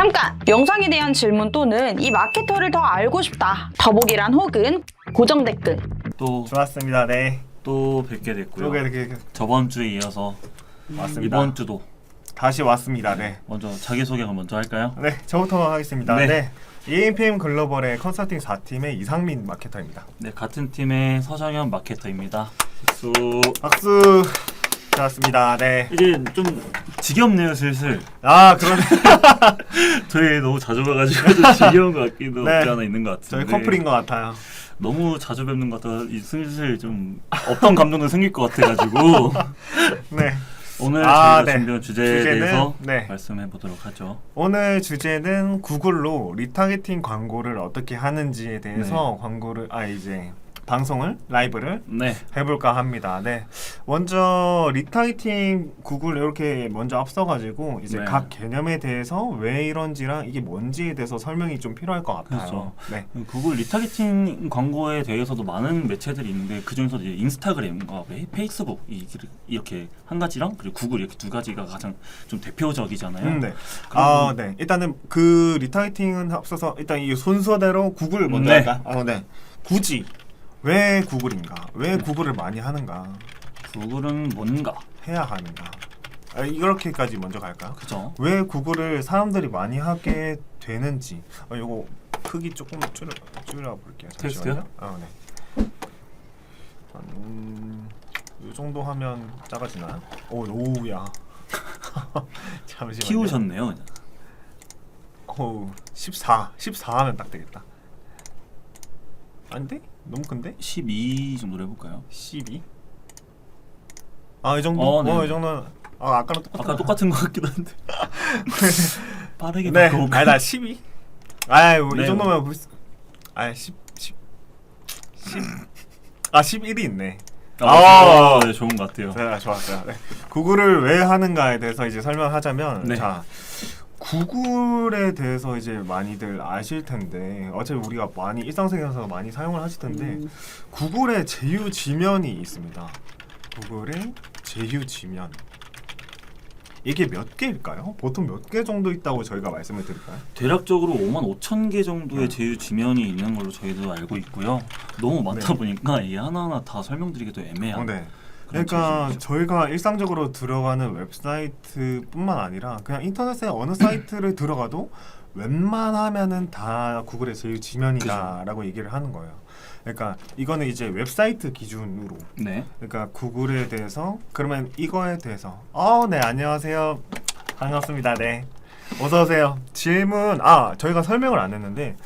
잠깐! 영상에 대한 질문 또는 이 마케터를 더 알고 싶다. 더보기란 혹은 고정 댓글. 또 좋았습니다. 네. 또 뵙게 됐고요. 이렇게 저번 주에 이어서 왔습니다. 이번 주도 다시 왔습니다. 네. 먼저 자기소개를 먼저 할까요? 네, 저부터 하겠습니다. 네. 네. EMPM 글로벌의 컨설팅 4팀의 이상민 마케터입니다. 네, 같은 팀의 서정현 마케터입니다. 박수. 박수. 좋았습니다. 네. 이제 좀 지겹네요, 슬슬. 아, 그러네. 저희 너무 자주 봐가지고 좀 지겨운 것 같기도 네. 없지 않아 있는 것 같은데. 저희 커플인 것 같아요. 너무 자주 뵙는 것 같아 슬슬 좀 없던 감정도 생길 것 같아가지고 네. 오늘 아, 저희가 네. 준비한 주제에 주제는, 대해서 네. 말씀해 보도록 하죠. 오늘 주제는 구글로 리타게팅 광고를 어떻게 하는지에 대해서 광고를 이제 방송을 라이브를 네, 해볼까 합니다. 네, 먼저 리타게팅 구글 이렇게 먼저 앞서가지고 이제 네. 각 개념에 대해서 왜 이런지랑 이게 뭔지에 대해서 설명이 좀 필요할 것 같아요. 그렇죠. 네, 구글 리타게팅 광고에 대해서도 많은 매체들이 있는데 그 중에서 이제 인스타그램과 페이스북 이렇게 한 가지랑 그리고 구글 이렇게 두 가지가 가장 좀 대표적이잖아요. 네. 그리고 네. 일단은 그 리타게팅은 앞서서 일단 이 순서대로 구글 먼저 네. 할까? 네. 굳이 왜 구글인가? 왜 구글을 많이 하는가? 구글은 뭔가 해야 하는가? 이렇게까지 먼저 갈까요? 그죠? 왜 구글을 사람들이 많이 하게 되는지. 요거 크기 조금 줄여 볼게요. 텍스트요? 네. 이 정도 하면 작아지나요? 오우야. 잠시만요. 키우셨네요. 어우, 14 하면 딱 되겠다. 안 돼? 너무 큰데? 12 정도로 해볼까요? 12? 이 정도? 네. 이 정도는 아까랑 똑같아. 아까 똑같은 것 같기도 한데 빠르게 네. 바꿔볼까요? 나 12? 아유, 네, 이 정도면 10 11이 있네. 네, 좋은 것 같아요. 네, 좋았어요. 네. 구글을 왜 하는가에 대해서 이제 설명하자면, 네. 자, 구글에 대해서 이제 많이들 아실 텐데, 어차피 우리가 많이 일상생활에서 많이 사용을 하실 텐데, 구글의 제휴 지면이 있습니다. 구글의 제휴 지면. 이게 몇 개일까요? 보통 몇 개 정도 있다고 저희가 말씀을 드릴까요? 대략적으로 55,000개 정도의 네. 제휴 지면이 있는 걸로 저희도 알고 있고요. 너무 많다 네. 보니까 이게 하나하나 다 설명드리기도 애매한. 네. 그런 그러니까 제휴지죠. 저희가 일상적으로 들어가는 웹사이트뿐만 아니라 그냥 인터넷에 어느 사이트를 들어가도 웬만하면은 다 구글의 제휴 지면이다라고 얘기를 하는 거예요. 그러니까 이거는 이제 웹사이트 기준으로. 네. 그러니까 구글에 대해서 그러면 이거에 대해서 네, 안녕하세요. 반갑습니다. 네. 어서 오세요. 질문 저희가 설명을 안 했는데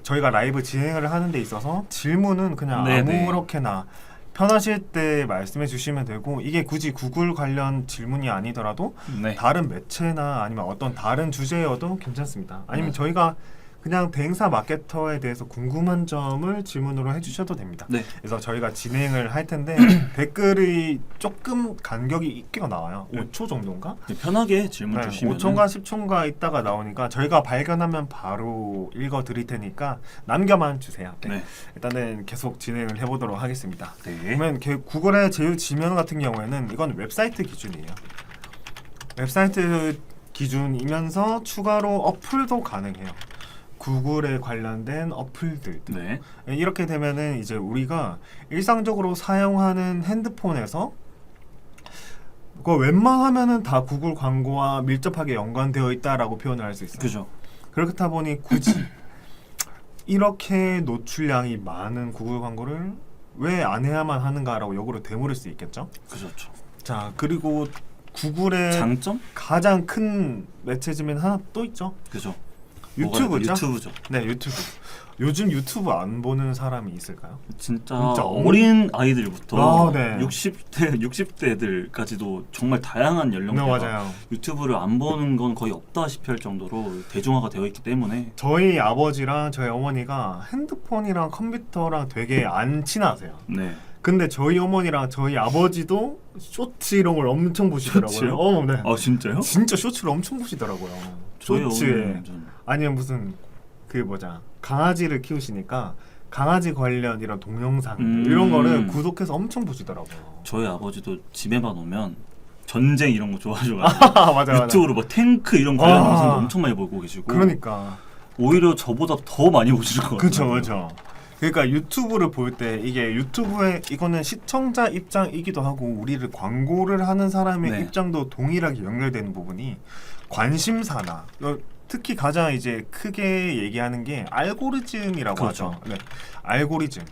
저희가 라이브 진행을 하는 데 있어서 질문은 그냥 네네. 아무렇게나 편하실 때 말씀해 주시면 되고, 이게 굳이 구글 관련 질문이 아니더라도 네. 다른 매체나 아니면 어떤 다른 주제여도 괜찮습니다. 아니면 네. 저희가 그냥 대행사 마케터에 대해서 궁금한 점을 질문으로 해주셔도 됩니다. 네. 그래서 저희가 진행을 할 텐데 댓글이 조금 간격이 있게 나와요. 5초 정도인가? 편하게 질문 주시면 5초인가 10초인가 있다가 나오니까 저희가 발견하면 바로 읽어 드릴 테니까 남겨만 주세요. 네. 네. 일단은 계속 진행을 해보도록 하겠습니다. 네. 그러면 구글의 제휴 지면 같은 경우에는 이건 웹사이트 기준이에요. 웹사이트 기준이면서 추가로 어플도 가능해요. 구글에 관련된 어플들. 네. 이렇게 되면은 이제 우리가 일상적으로 사용하는 핸드폰에서 그거 웬만하면은 다 구글 광고와 밀접하게 연관되어 있다라고 표현을 할 수 있어요. 그죠. 그렇다 보니 굳이 이렇게 노출량이 많은 구글 광고를 왜 안 해야만 하는가라고 역으로 되물을 수 있겠죠. 그렇죠. 자, 그리고 구글의 장점? 가장 큰 매체 지면 하나 또 있죠. 그죠. 유튜브죠. 유튜브죠. 네, 유튜브. 요즘 유튜브 안 보는 사람이 있을까요? 진짜 어린- 어린 아이들부터 네. 60대들까지도 정말 다양한 네, 연령대가 맞아요. 유튜브를 안 보는 건 거의 없다시피 할 정도로 대중화가 되어 있기 때문에 저희 아버지랑 저희 어머니가 핸드폰이랑 컴퓨터랑 되게 안 친하세요. 네. 근데 저희 어머니랑 저희 아버지도 쇼츠 이런 걸 엄청 보시더라고요. 쇼츠요? 네. 진짜요? 진짜 쇼츠를 엄청 보시더라고요. 저희 쇼츠에 어머니는 좀 아니면 무슨 강아지를 키우시니까 강아지 관련 이런 동영상 이런 거를 구독해서 엄청 보시더라고요. 저희 아버지도 집에만 오면 전쟁 이런 거 좋아하셔가지고 맞아. 유튜브로 뭐 탱크 이런 관련 아. 영상도 엄청 많이 보고 계시고 그러니까. 오히려 저보다 더 많이 보시는 것 같아요. 그렇죠. 그러니까 유튜브를 볼 때 이게 유튜브에 이거는 시청자 입장이기도 하고 우리를 광고를 하는 사람의 네. 입장도 동일하게 연결되는 부분이 관심사나 특히 가장 이제 크게 얘기하는 게 알고리즘이라고 그렇죠. 하죠. 네. 알고리즘.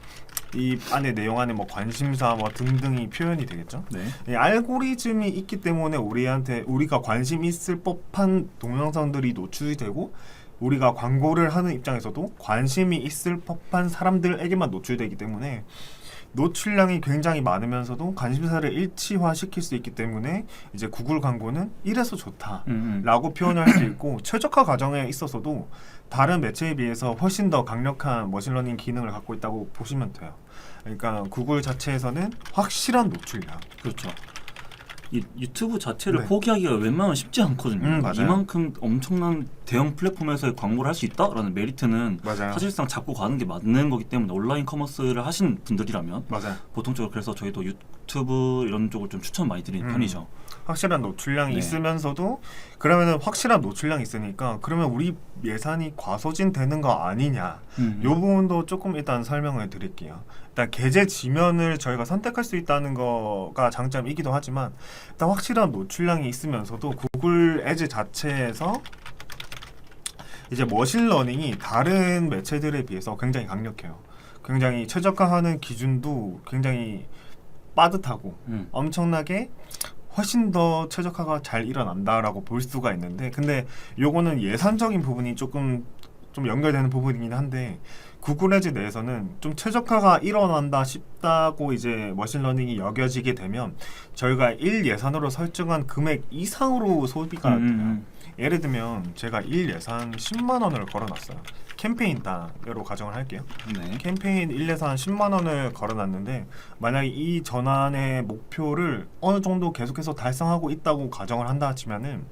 이 안에 내용 안에 뭐 관심사 뭐 등등이 표현이 되겠죠. 네. 이 알고리즘이 있기 때문에 우리가 관심 있을 법한 동영상들이 노출이 되고 우리가 광고를 하는 입장에서도 관심이 있을 법한 사람들에게만 노출되기 때문에 노출량이 굉장히 많으면서도 관심사를 일치화시킬 수 있기 때문에 이제 구글 광고는 이래서 좋다라고 표현할 수 있고 최적화 과정에 있어서도 다른 매체에 비해서 훨씬 더 강력한 머신러닝 기능을 갖고 있다고 보시면 돼요. 그러니까 구글 자체에서는 확실한 노출량. 그렇죠. 이 유튜브 자체를 네. 포기하기가 웬만하면 쉽지 않거든요. 맞아요. 이만큼 엄청난 대형 플랫폼에서의 광고를 할 수 있다라는 메리트는 맞아요. 사실상 잡고 가는 게 맞는 거기 때문에 온라인 커머스를 하신 분들이라면 맞아요. 보통적으로 그래서 저희도 유튜브 이런 쪽을 좀 추천 많이 드리는 편이죠. 확실한 노출량이 네. 있으면서도 그러면은 확실한 노출량이 있으니까 그러면 우리 예산이 과소진 되는 거 아니냐 요 부분도 조금 일단 설명을 드릴게요. 일단 계제 지면을 저희가 선택할 수 있다는 거가 장점이기도 하지만 일단 확실한 노출량이 있으면서도 구글 애즈 자체에서 이제 머신러닝이 다른 매체들에 비해서 굉장히 강력해요. 굉장히 최적화하는 기준도 굉장히 빠듯하고 엄청나게 훨씬 더 최적화가 잘 일어난다라고 볼 수가 있는데 근데 요거는 예산적인 부분이 조금 좀 연결되는 부분이긴 한데 구글 애즈 내에서는 좀 최적화가 일어난다 싶다고 이제 머신러닝이 여겨지게 되면 저희가 1 예산으로 설정한 금액 이상으로 소비가 돼요. 예를 들면 제가 1 예산 10만 원을 걸어놨어요. 캠페인 단으로 가정을 할게요. 네. 캠페인 1 예산 10만 원을 걸어놨는데 만약에 이 전환의 목표를 어느 정도 계속해서 달성하고 있다고 가정을 한다 치면은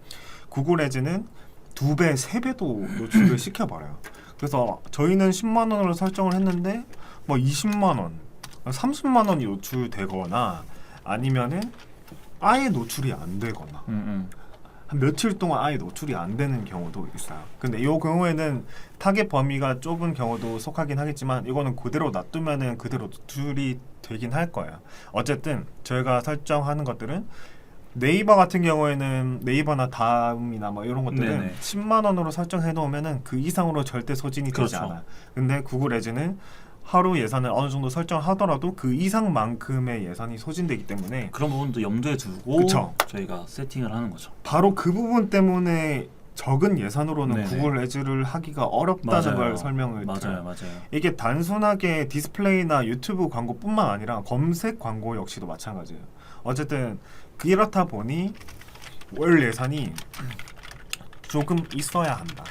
구글 애즈는 2배, 3배도 노출을 시켜버려요. 그래서 저희는 10만 원으로 설정을 했는데 뭐 20만 원, 30만 원이 노출되거나 아니면은 아예 노출이 안 되거나 한 며칠 동안 아예 노출이 안 되는 경우도 있어요. 근데 이 경우에는 타겟 범위가 좁은 경우도 속하긴 하겠지만 이거는 그대로 놔두면은 그대로 노출이 되긴 할 거예요. 어쨌든 저희가 설정하는 것들은 네이버 같은 경우에는 네이버나 다음이나 뭐 이런 것들은 네네. 10만 원으로 설정해 놓으면은 그 이상으로 절대 소진이 되지 그렇죠. 않아요. 근데 구글 애즈는 하루 예산을 어느 정도 설정하더라도 그 이상만큼의 예산이 소진되기 때문에 그런 부분도 염두에 두고 그쵸. 저희가 세팅을 하는 거죠. 바로 그 부분 때문에 적은 예산으로는 네네. 구글 애즈를 하기가 어렵다는 맞아요. 걸 설명을 드려요. 맞아요. 이게 단순하게 디스플레이나 유튜브 광고뿐만 아니라 검색 광고 역시도 마찬가지예요. 어쨌든 그렇다 보니 월 예산이 조금 있어야 한다.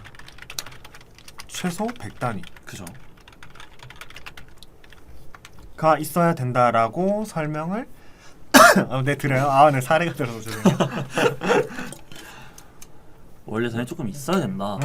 최소 100단위 그죠. 가 있어야 된다라고 설명을 네 드려요. 네 사례가 들어서 죄송해요. 원래 예산이 조금 있어야 된다.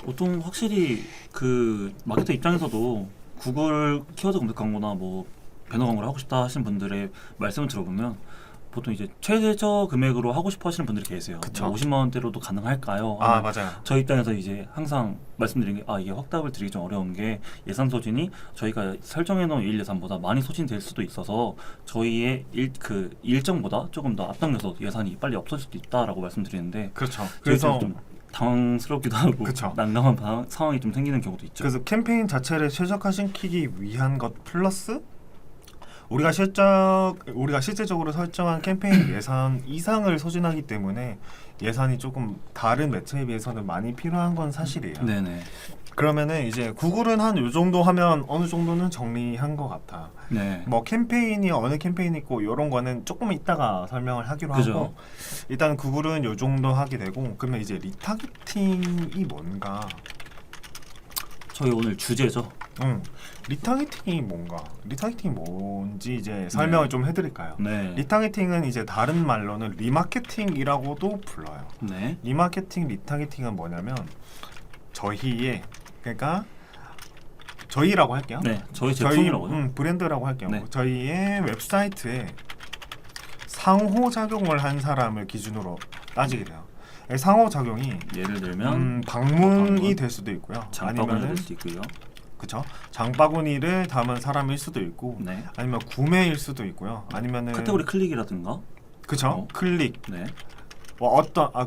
보통 확실히 그 마케터 입장에서도 구글 키워드 검색 광고나 뭐 배너 광고를 하고 싶다 하시는 분들의 말씀을 들어보면 보통 이제 최저 금액으로 하고 싶어 하시는 분들이 계세요. 그쵸. 뭐 50만 원대로도 가능할까요? 맞아요. 저희 입장에서 이제 항상 말씀드린 게 이게 확답을 드리기 좀 어려운 게 예산 소진이 저희가 설정해 놓은 일 예산보다 많이 소진될 수도 있어서 저희의 그 일정보다 조금 더 앞당겨서 예산이 빨리 없어질 수도 있다라고 말씀드리는데 그렇죠. 그래서 그래서 좀 당황스럽기도 하고 그쵸. 난감한 상황이 좀 생기는 경우도 있죠. 그래서 캠페인 자체를 최적화시키기 위한 것 플러스 우리가 실제적으로 설정한 캠페인 예산 이상을 소진하기 때문에 예산이 조금 다른 매체에 비해서는 많이 필요한 건 사실이에요. 네네. 그러면은 이제 구글은 한 요 정도 하면 어느 정도는 정리한 것 같아. 네. 뭐 캠페인이 어느 캠페인 있고 이런 거는 조금 이따가 설명을 하기로 그죠. 하고 일단 구글은 요 정도 하게 되고 그러면 이제 리타겟팅이 뭔가 저희 오늘 주제죠. 리타겟팅이 뭔지 이제 설명을 좀 해드릴까요? 네. 리타겟팅은 이제 다른 말로는 리마케팅이라고도 불러요. 네. 리타겟팅은 뭐냐면 그러니까 저희라고 할게요. 네. 저희 제품이라고요. 브랜드라고 할게요. 네. 저희의 웹사이트에 상호작용을 한 사람을 기준으로 따지게 돼요. 상호작용이 예를 들면 방문이 방문. 될 수도 있고요. 장바구니 아니면은 될 수도 있고요. 그쵸? 장바구니를 담은 사람일 수도 있고 네. 아니면 구매일 수도 있고요. 아니면은 카테고리 클릭이라든가. 그쵸? 클릭 네.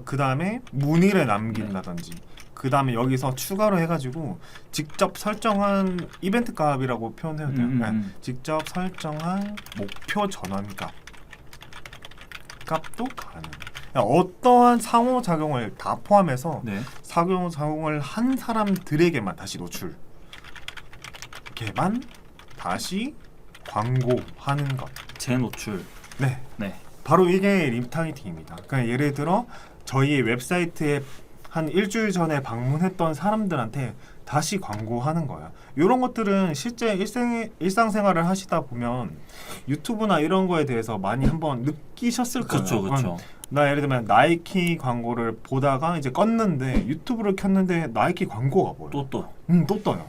그 다음에 문의를 남긴다든지 그 다음에 여기서 추가로 해가지고 직접 설정한 이벤트 값이라고 표현해도 돼요. 네. 직접 설정한 목표 전환값 값도 가능. 어떠한 상호작용을 다 포함해서 네. 상호작용을 한 사람들에게만 다시 노출 개만 다시 광고하는 것. 재노출. 네. 네. 바로 이게 리타이팅입니다. 그러니까 예를 들어 저희 웹사이트에 한 일주일 전에 방문했던 사람들한테 다시 광고하는 거야. 이런 것들은 실제 일상생활을 하시다 보면 유튜브나 이런 거에 대해서 많이 한번 느끼셨을 거예요. 그렇죠, 그렇죠. 나 예를 들면 나이키 광고를 보다가 이제 껐는데 유튜브를 켰는데 나이키 광고가 보여. 또 떠요.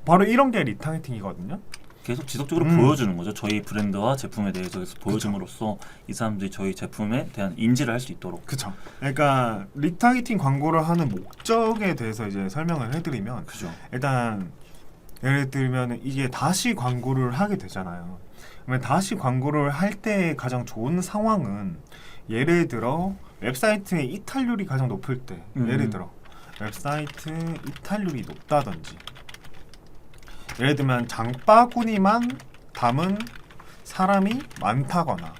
바로 이런 게 리타이팅이거든요. 계속 지속적으로 보여주는 거죠. 저희 브랜드와 제품에 대해서 계속 보여줌으로써 이 사람들이 저희 제품에 대한 인지를 할 수 있도록. 그렇죠. 그러니까 리타이팅 광고를 하는 목적에 대해서 이제 설명을 해드리면, 그죠. 일단 예를 들면 이게 다시 광고를 하게 되잖아요. 그러면 다시 광고를 할 때 가장 좋은 상황은 예를 들어 웹사이트의 이탈률이 가장 높을 때, 예를 들어 웹사이트 이탈률이 높다든지. 예를 들면 장바구니만 담은 사람이 많다거나,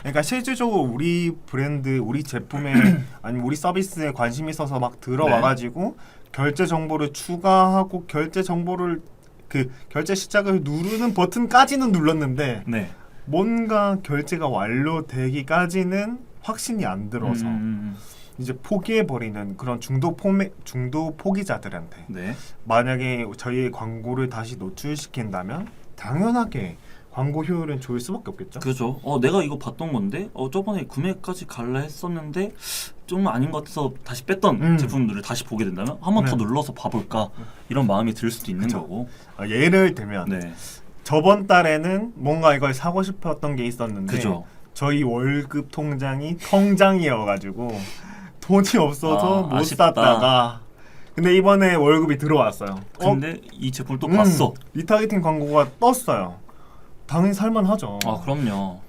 그러니까 실질적으로 우리 브랜드, 우리 제품에 아니면 우리 서비스에 관심이 있어서 막 들어와가지고 결제 정보를 추가하고 결제 정보를 그 결제 시작을 누르는 버튼까지는 눌렀는데 네. 뭔가 결제가 완료되기까지는 확신이 안 들어서 이제 포기해버리는 그런 중도 포기자들한테 네. 만약에 저희의 광고를 다시 노출시킨다면 당연하게 광고 효율은 좋을 수밖에 없겠죠. 그죠. 내가 이거 봤던 건데 저번에 구매까지 갈라 했었는데 좀 아닌 것 같아서 다시 뺐던 제품들을 다시 보게 된다면 한 번 더 눌러서 봐볼까 이런 마음이 들 수도 있는 그쵸. 거고. 예를 들면 네. 저번 달에는 뭔가 이걸 사고 싶었던 게 있었는데 그죠. 저희 월급 통장이 통장이어가지고 돈이 없어서 못 아쉽다. 샀다가 근데 이번에 월급이 들어왔어요. 근데 이 제품을 또 봤어. 리타게팅 광고가 떴어요. 당연히 살만하죠. 그럼요.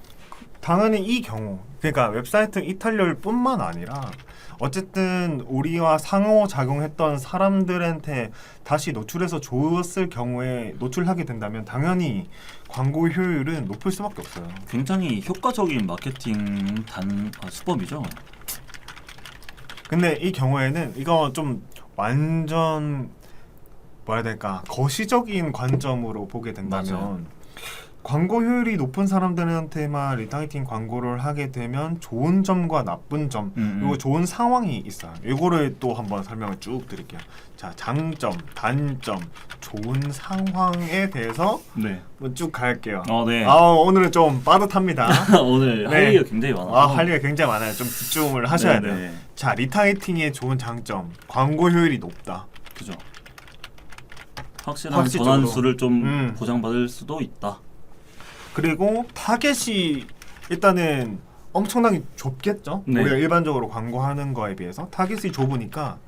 당연히 이 경우, 그러니까 웹사이트 이탈률뿐만 아니라 어쨌든 우리와 상호작용했던 사람들한테 다시 노출해서 줬을 경우에 노출하게 된다면 당연히 광고 효율은 높을 수밖에 없어요. 굉장히 효과적인 마케팅 수법이죠. 근데 이 경우에는 이거 좀 완전 뭐라 해야 될까 거시적인 관점으로 보게 된다면 맞아요. 광고 효율이 높은 사람들한테만 리타이팅 광고를 하게 되면 좋은 점과 나쁜 점 그리고 좋은 상황이 있어요. 이거를 또 한번 설명을 쭉 드릴게요. 자, 장점, 단점, 좋은 상황에 대해서 네. 쭉 갈게요. 네. 오늘은 좀 빠듯합니다. 오늘 네. 할 얘기가 굉장히 많아서. 할 얘기가 굉장히 많아요. 좀 집중을 하셔야 돼요. 네. 자, 리타이팅의 좋은 장점, 광고 효율이 높다. 그죠. 확실한 확실적으로. 전환수를 좀 보장받을 수도 있다. 그리고 타겟이 일단은 엄청나게 좁겠죠. 네. 우리가 일반적으로 광고하는 거에 비해서 타겟이 좁으니까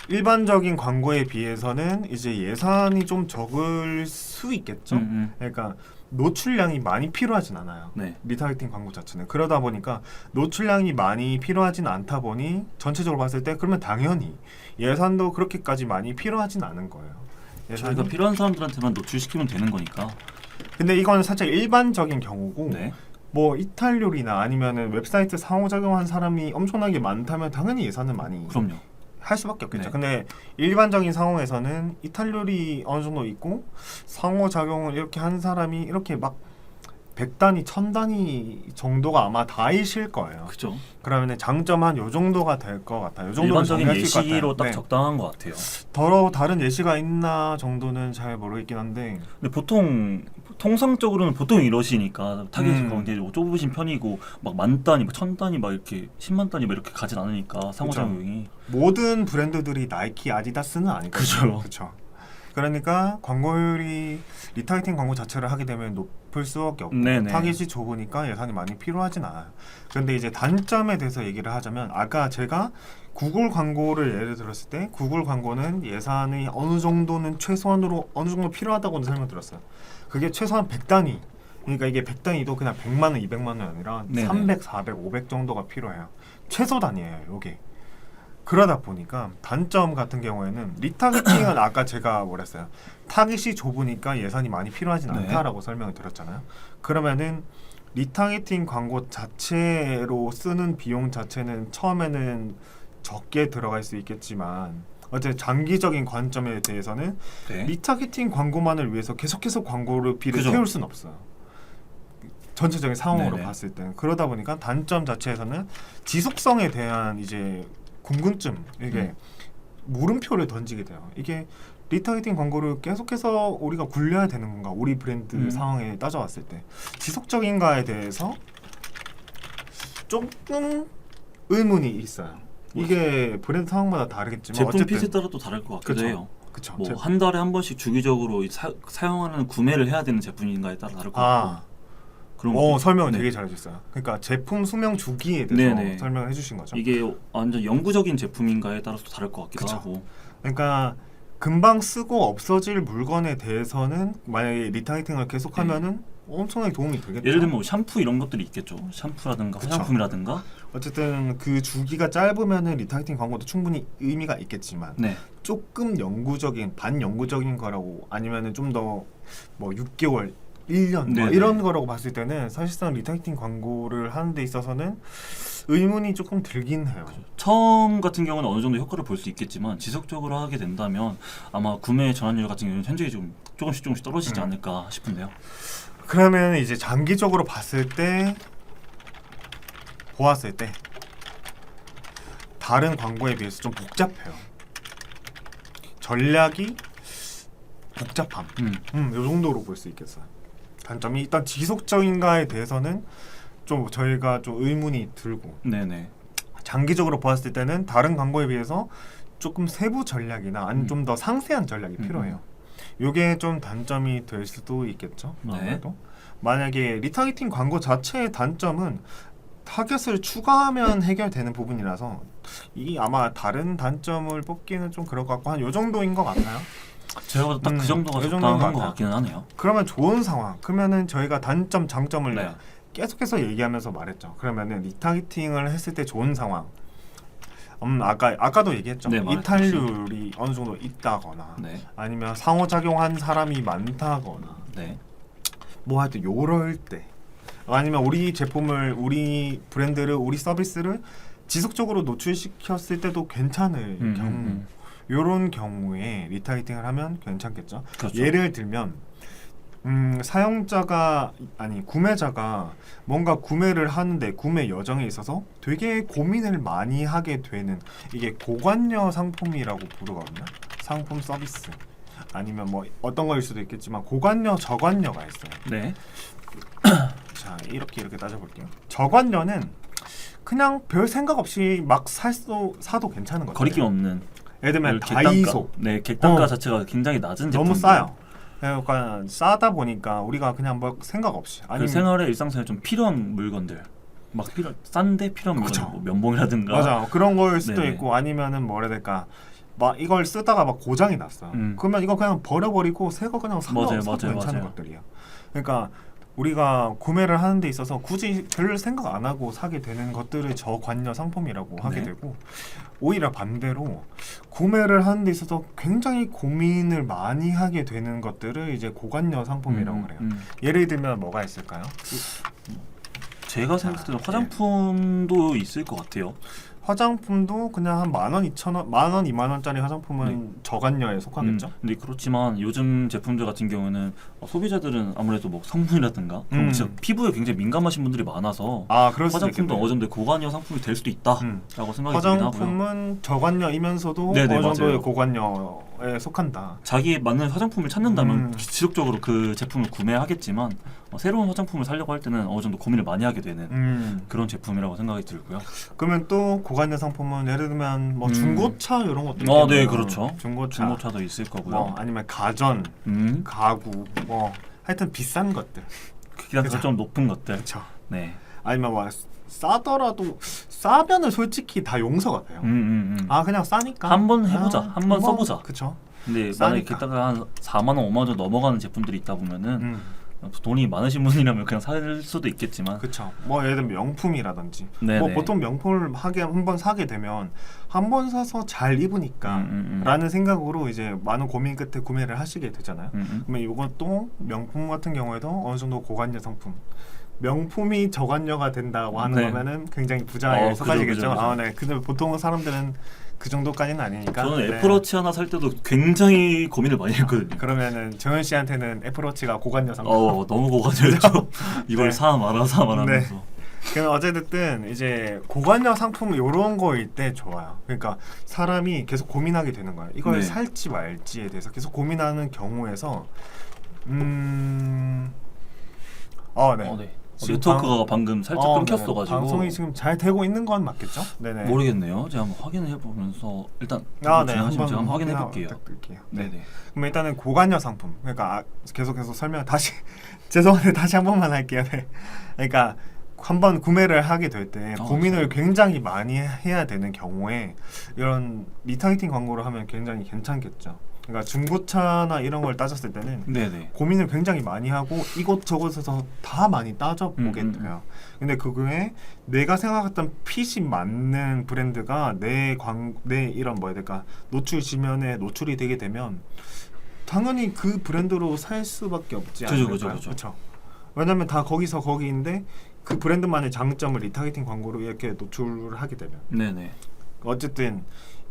일반적인 광고에 비해서는 이제 예산이 좀 적을 수 있겠죠. 그러니까 노출량이 많이 필요하진 않아요. 네. 리타이팅 광고 자체는 그러다 보니까 노출량이 많이 필요하진 않다 보니 전체적으로 봤을 때 그러면 당연히 예산도 그렇게까지 많이 필요하진 않은 거예요. 저희가 필요한 사람들한테만 노출시키면 되는 거니까. 근데 이건 살짝 일반적인 경우고 네. 뭐 이탈률이나 아니면은 웹사이트 상호작용한 사람이 엄청나게 많다면 당연히 예산은 많이 그럼요. 할 수밖에 없겠죠. 네. 근데 일반적인 상황에서는 이탈률이 어느 정도 있고 상호작용을 이렇게 한 사람이 이렇게 막 100단위, 1000단위 정도가 아마 다이실 거예요. 그죠. 그러면 장점 한 요 정도가 될 것 같아요. 요 정도는 일반적인 정리할 수 있을 것 예시로 딱 같아요. 네. 적당한 것 같아요. 더러 다른 예시가 있나 정도는 잘 모르겠긴 한데 근데 보통 통상적으로는 보통 이러시니까 타겟이 굉장히 좁으신 편이고 막 만 단위, 막 1000단위 막 이렇게 10만 단위 막 이렇게 가진 않으니까 상호작용이. 모든 브랜드들이 나이키, 아디다스는 아니거든요. 그죠. 그쵸. 그러니까 광고율이 리타이팅 광고 자체를 하게 되면 높을 수밖에 없고 네네. 타깃이 좁으니까 예산이 많이 필요하진 않아요. 그런데 이제 단점에 대해서 얘기를 하자면 아까 제가 구글 광고를 예를 들었을 때 구글 광고는 예산이 어느 정도는 최소한으로 어느 정도 필요하다고는 설명드렸어요. 그게 최소한 100단위. 그러니까 이게 100단위도 그냥 100만 원, 200만 원이 아니라 네네. 300, 400, 500 정도가 필요해요. 최소 단위예요, 요게. 그러다 보니까 단점 같은 경우에는 리타겟팅은 아까 제가 뭐랬어요. 타깃이 좁으니까 예산이 많이 필요하진 네. 않다라고 설명을 드렸잖아요. 그러면은 리타겟팅 광고 자체로 쓰는 비용 자체는 처음에는 적게 들어갈 수 있겠지만 어쨌든 장기적인 관점에 대해서는 네. 리타겟팅 광고만을 위해서 계속해서 광고비를 그죠. 세울 수는 없어요. 전체적인 상황으로 네네. 봤을 때는 그러다 보니까 단점 자체에서는 지속성에 대한 이제 궁금증 이게 물음표를 던지게 돼요. 이게 리타겟팅 광고를 계속해서 우리가 굴려야 되는 건가? 우리 브랜드 상황에 따져왔을 때 지속적인가에 대해서 조금 의문이 있어요. 이게 브랜드 상황마다 다르겠지만 제품 어쨌든 핏에 따라 또 다를 것 같기도 그쵸. 해요. 그쵸. 뭐 한 달에 한 번씩 주기적으로 사용하는 구매를 해야 되는 제품인가에 따라 다를 것 같고 그런 거. 설명을 네. 되게 잘해줬어요. 그러니까 제품 수명 주기에 대해서 네네. 설명을 해주신 거죠. 이게 완전 영구적인 제품인가에 따라서 또 다를 것 같기도 그쵸. 하고. 그러니까 금방 쓰고 없어질 물건에 대해서는 만약에 리타이팅을 계속하면은 엄청나게 도움이 되겠죠. 예를 들면 뭐 샴푸 이런 것들이 있겠죠. 샴푸라든가 그쵸. 화장품이라든가. 어쨌든 그 주기가 짧으면은 리타이팅 광고도 충분히 의미가 있겠지만 네. 조금 영구적인 반영구적인 거라고 아니면은 좀 더 뭐 6개월 1년 뭐 네네. 이런 거라고 봤을 때는 사실상 리타이팅 광고를 하는 데 있어서는 의문이 조금 들긴 해요. 처음 같은 경우는 어느 정도 효과를 볼 수 있겠지만 지속적으로 하게 된다면 아마 구매 전환율 같은 경우는 현저히 좀 조금씩 떨어지지 않을까 싶은데요. 그러면 이제 장기적으로 봤을 때 보았을 때 다른 광고에 비해서 좀 복잡해요. 전략이 복잡함. 요 정도로 볼 수 있겠어요. 단점이 일단 지속적인가에 대해서는 좀 저희가 좀 의문이 들고 네네. 장기적으로 보았을 때는 다른 광고에 비해서 조금 세부 전략이나 아니면 좀 더 상세한 전략이 필요해요. 요게 좀 단점이 될 수도 있겠죠. 네. 아무래도 만약에 리타겟팅 광고 자체의 단점은 타겟을 추가하면 해결되는 부분이라서 이 아마 다른 단점을 뽑기는 좀 그럴 것 같고 한 요 정도인 것 같아요. 제가 봐도 딱 그 정도가 요 정도인 적당한 것 것 같아요. 같기는 하네요. 그러면 좋은 상황. 그러면은 저희가 단점, 장점을 네. 계속해서 얘기하면서 말했죠. 그러면은 리타겟팅을 했을 때 좋은 상황. 아까도 얘기했죠. 네, 이탈률이 어느 정도 있다거나 네. 아니면 상호작용한 사람이 많다거나 네. 뭐 하여튼 요럴 때 아니면 우리 제품을 우리 브랜드를 우리 서비스를 지속적으로 노출시켰을 때도 괜찮을 경우 요런 경우에 리타겟팅을 하면 괜찮겠죠. 그렇죠. 예를 들면 사용자가 아니 구매자가 뭔가 구매를 하는데 구매 여정에 있어서 되게 고민을 많이 하게 되는 이게 고관여 상품이라고 부르거든요. 상품 서비스 아니면 뭐 어떤 거일 수도 있겠지만 고관여 저관여가 있어요. 네. 자 이렇게 따져볼게요. 저관여는 그냥 별 생각 없이 막 사도 괜찮은 거죠. 거리낌 없는. 예를 들면 객단가. 다이소 네, 객단가 어. 자체가 굉장히 낮은 너무 제품. 싸요. 그러니까 싸다 보니까 우리가 그냥 뭐 생각 없이 그 생활에 일상생활에 좀 필요한 물건들. 막 싼데 필요한 그쵸. 물건, 뭐 면봉이라든가. 맞아 그런 거일 수도 네네. 있고 아니면은 뭐라 해야 될까 막 이걸 쓰다가 막 고장이 났어. 그러면 이거 그냥 버려버리고 새 거 그냥 사도 맞아요. 괜찮은 것들이야. 그러니까 우리가 구매를 하는 데 있어서 굳이 별 생각 안 하고 사게 되는 것들을 저관여 상품이라고 하게 네. 되고 오히려 반대로 구매를 하는 데 있어서 굉장히 고민을 많이 하게 되는 것들을 이제 고관여 상품이라고 그래요. 예를 들면 뭐가 있을까요? 제가 생각했을 때는 화장품도 있을 것 같아요. 화장품도 그냥 한 10,000원, 2,000원, 10,000원, 20,000원짜리 화장품은 저관여에 속하겠죠? 근데 그렇지만 요즘 제품들 같은 경우는 소비자들은 아무래도 뭐 성분이라든가 그런 거 진짜 피부에 굉장히 민감하신 분들이 많아서 그럴 수도 화장품도 있겠네요. 어느 정도 고관여 상품이 될 수도 있다라고 생각이 들긴 하고요. 화장품은 저관여이면서도 네네, 어느 정도의 맞아요. 고관여에 속한다. 자기에 맞는 화장품을 찾는다면 지속적으로 그 제품을 구매하겠지만 새로운 화장품을 사려고 할 때는 어느 정도 고민을 많이 하게 되는 그런 제품이라고 생각이 들고요. 그러면 또 고관여 상품은 예를 들면 뭐 중고차 이런 것도 네, 있겠네요. 그렇죠. 중고차. 중고차도 있을 거고요. 뭐 아니면 가전, 가구, 뭐 하여튼 비싼 것들. 기간가 좀 높은 것들. 그렇죠. 네. 아니면 뭐 싸더라도 싸면은 솔직히 다 용서가 돼요. 그냥 싸니까 한번 해보자. 한번 뭐, 써보자. 그쵸. 근데 만약에 싸니까. 그때가 한 4만 원, 5만 원 정도 넘어가는 제품들이 있다 보면은 돈이 많으신 분이라면 그냥 살 수도 있겠지만 그쵸. 뭐 예를 들면 명품이라든지 네네. 뭐 보통 명품을 한번 사게 되면 한 번 사서 잘 입으니까 라는 생각으로 이제 많은 고민 끝에 구매를 하시게 되잖아요. 그러면 이것도 명품 같은 경우에도 어느 정도 고관여 상품, 명품이 저관여가 된다고 하는 네. 거면은 굉장히 부자에 속하시겠죠. 그죠. 네. 근데 보통 사람들은 그 정도까지는 아니니까. 저는 네. 애플워치 하나 살 때도 굉장히 고민을 많이 했거든요. 그러면은 정현 씨한테는 애플워치가 고관여 상품. 너무 고가죠. 이걸 네. 사 말하면서. 그럼 어쨌든 이제 고관여 상품 이런 거일 때 좋아요. 그러니까 사람이 계속 고민하게 되는 거예요. 이걸 네. 살지 말지에 대해서 계속 고민하는 경우에서 네. 지금 네트워크가 방금 살짝 끊겼어가지고 방송이 지금 잘 되고 있는 건 맞겠죠? 네네. 모르겠네요. 제가 한번 확인해 보면서 일단 네. 진행하시면 제가 한번 확인해 볼게요. 부탁드릴게요. 네네. 그럼 일단은 고관여 상품. 그러니까 계속해서 설명 다시 죄송한데 다시 한 번만 할게요. 네. 그러니까 한번 구매를 하게 될 때 고민을 굉장히 많이 해야 되는 경우에 이런 리타이팅 광고를 하면 굉장히 괜찮겠죠. 그러니까 중고차나 이런 걸 따졌을 때는 네네. 고민을 굉장히 많이 하고 이곳저곳에서 다 많이 따져보게 돼요. 근데 그거에 내가 생각했던 핏이 맞는 브랜드가 내 이런 뭐야 될까 노출 지면에 노출이 되게 되면 당연히 그 브랜드로 살 수밖에 없지 않을까요? 그렇죠. 왜냐면 다 거기서 거기인데 그 브랜드만의 장점을 리타게팅 광고로 이렇게 노출을 하게 되면 네네. 어쨌든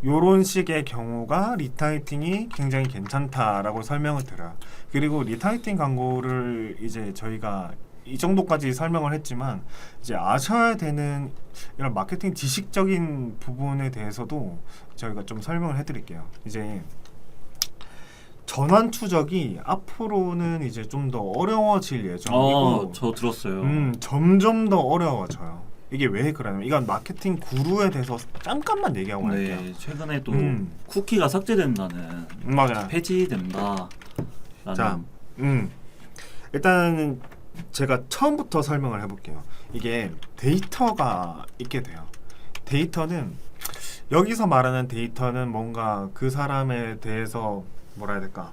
요런 식의 경우가 리타게팅이 굉장히 괜찮다라고 설명을 드려요. 그리고 리타게팅 광고를 이제 저희가 이 정도까지 설명을 했지만 이제 아셔야 되는 이런 마케팅 지식적인 부분에 대해서도 저희가 좀 설명을 해드릴게요. 이제 전환 추적이 앞으로는 이제 좀 더 어려워질 예정이고 저 들었어요. 점점 더 어려워져요. 이게 왜 그러냐면 이건 마케팅 구루에 대해서 잠깐만 얘기하고 갈게요. 네, 최근에 또 쿠키가 삭제된다는 맞아요. 폐지된다. 자, 일단 제가 처음부터 설명을 해볼게요. 이게 데이터가 있게 돼요. 데이터는 여기서 말하는 데이터는 뭔가 그 사람에 대해서 뭐라 해야 될까?